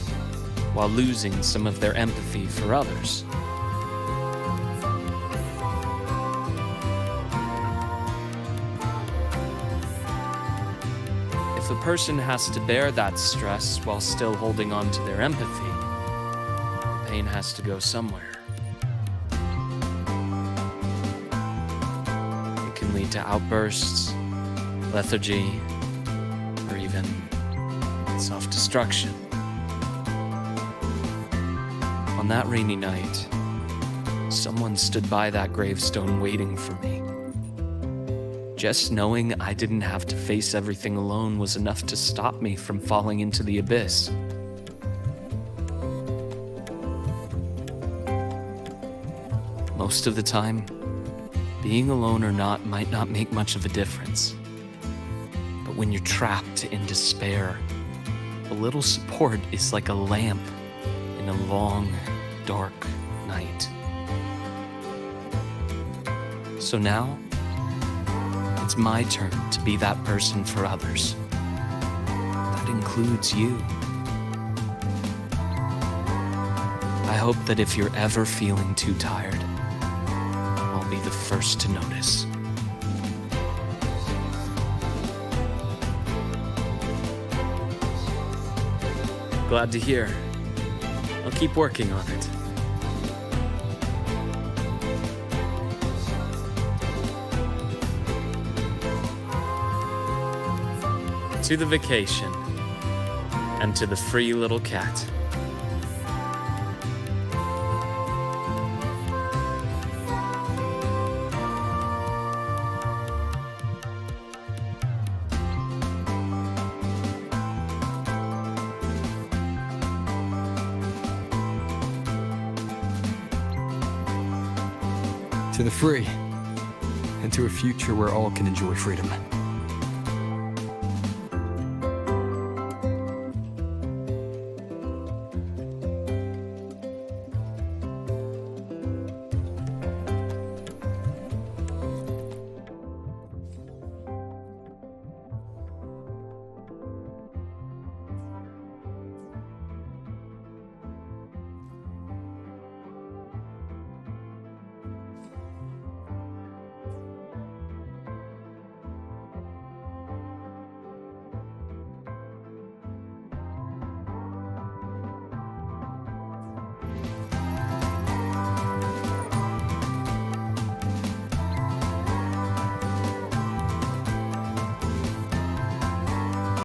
while losing some of their empathy for others. If a person has to bear that stress while still holding on to their empathy, the pain has to go somewhere. It can lead to outbursts, lethargy, or even self-destruction. On that rainy night, someone stood by that gravestone waiting for me. Just knowing I didn't have to face everything alone was enough to stop me from falling into the abyss. Most of the time, being alone or not might not make much of a difference. But when you're trapped in despair, a little support is like a lamp in a long, dark night. So now, it's my turn to be that person for others. That includes you. I hope that if you're ever feeling too tired, I'll be the first to notice. Glad to hear. I'll keep working on it. To the vacation, and to the free little cat. To the free, and to a future where all can enjoy freedom.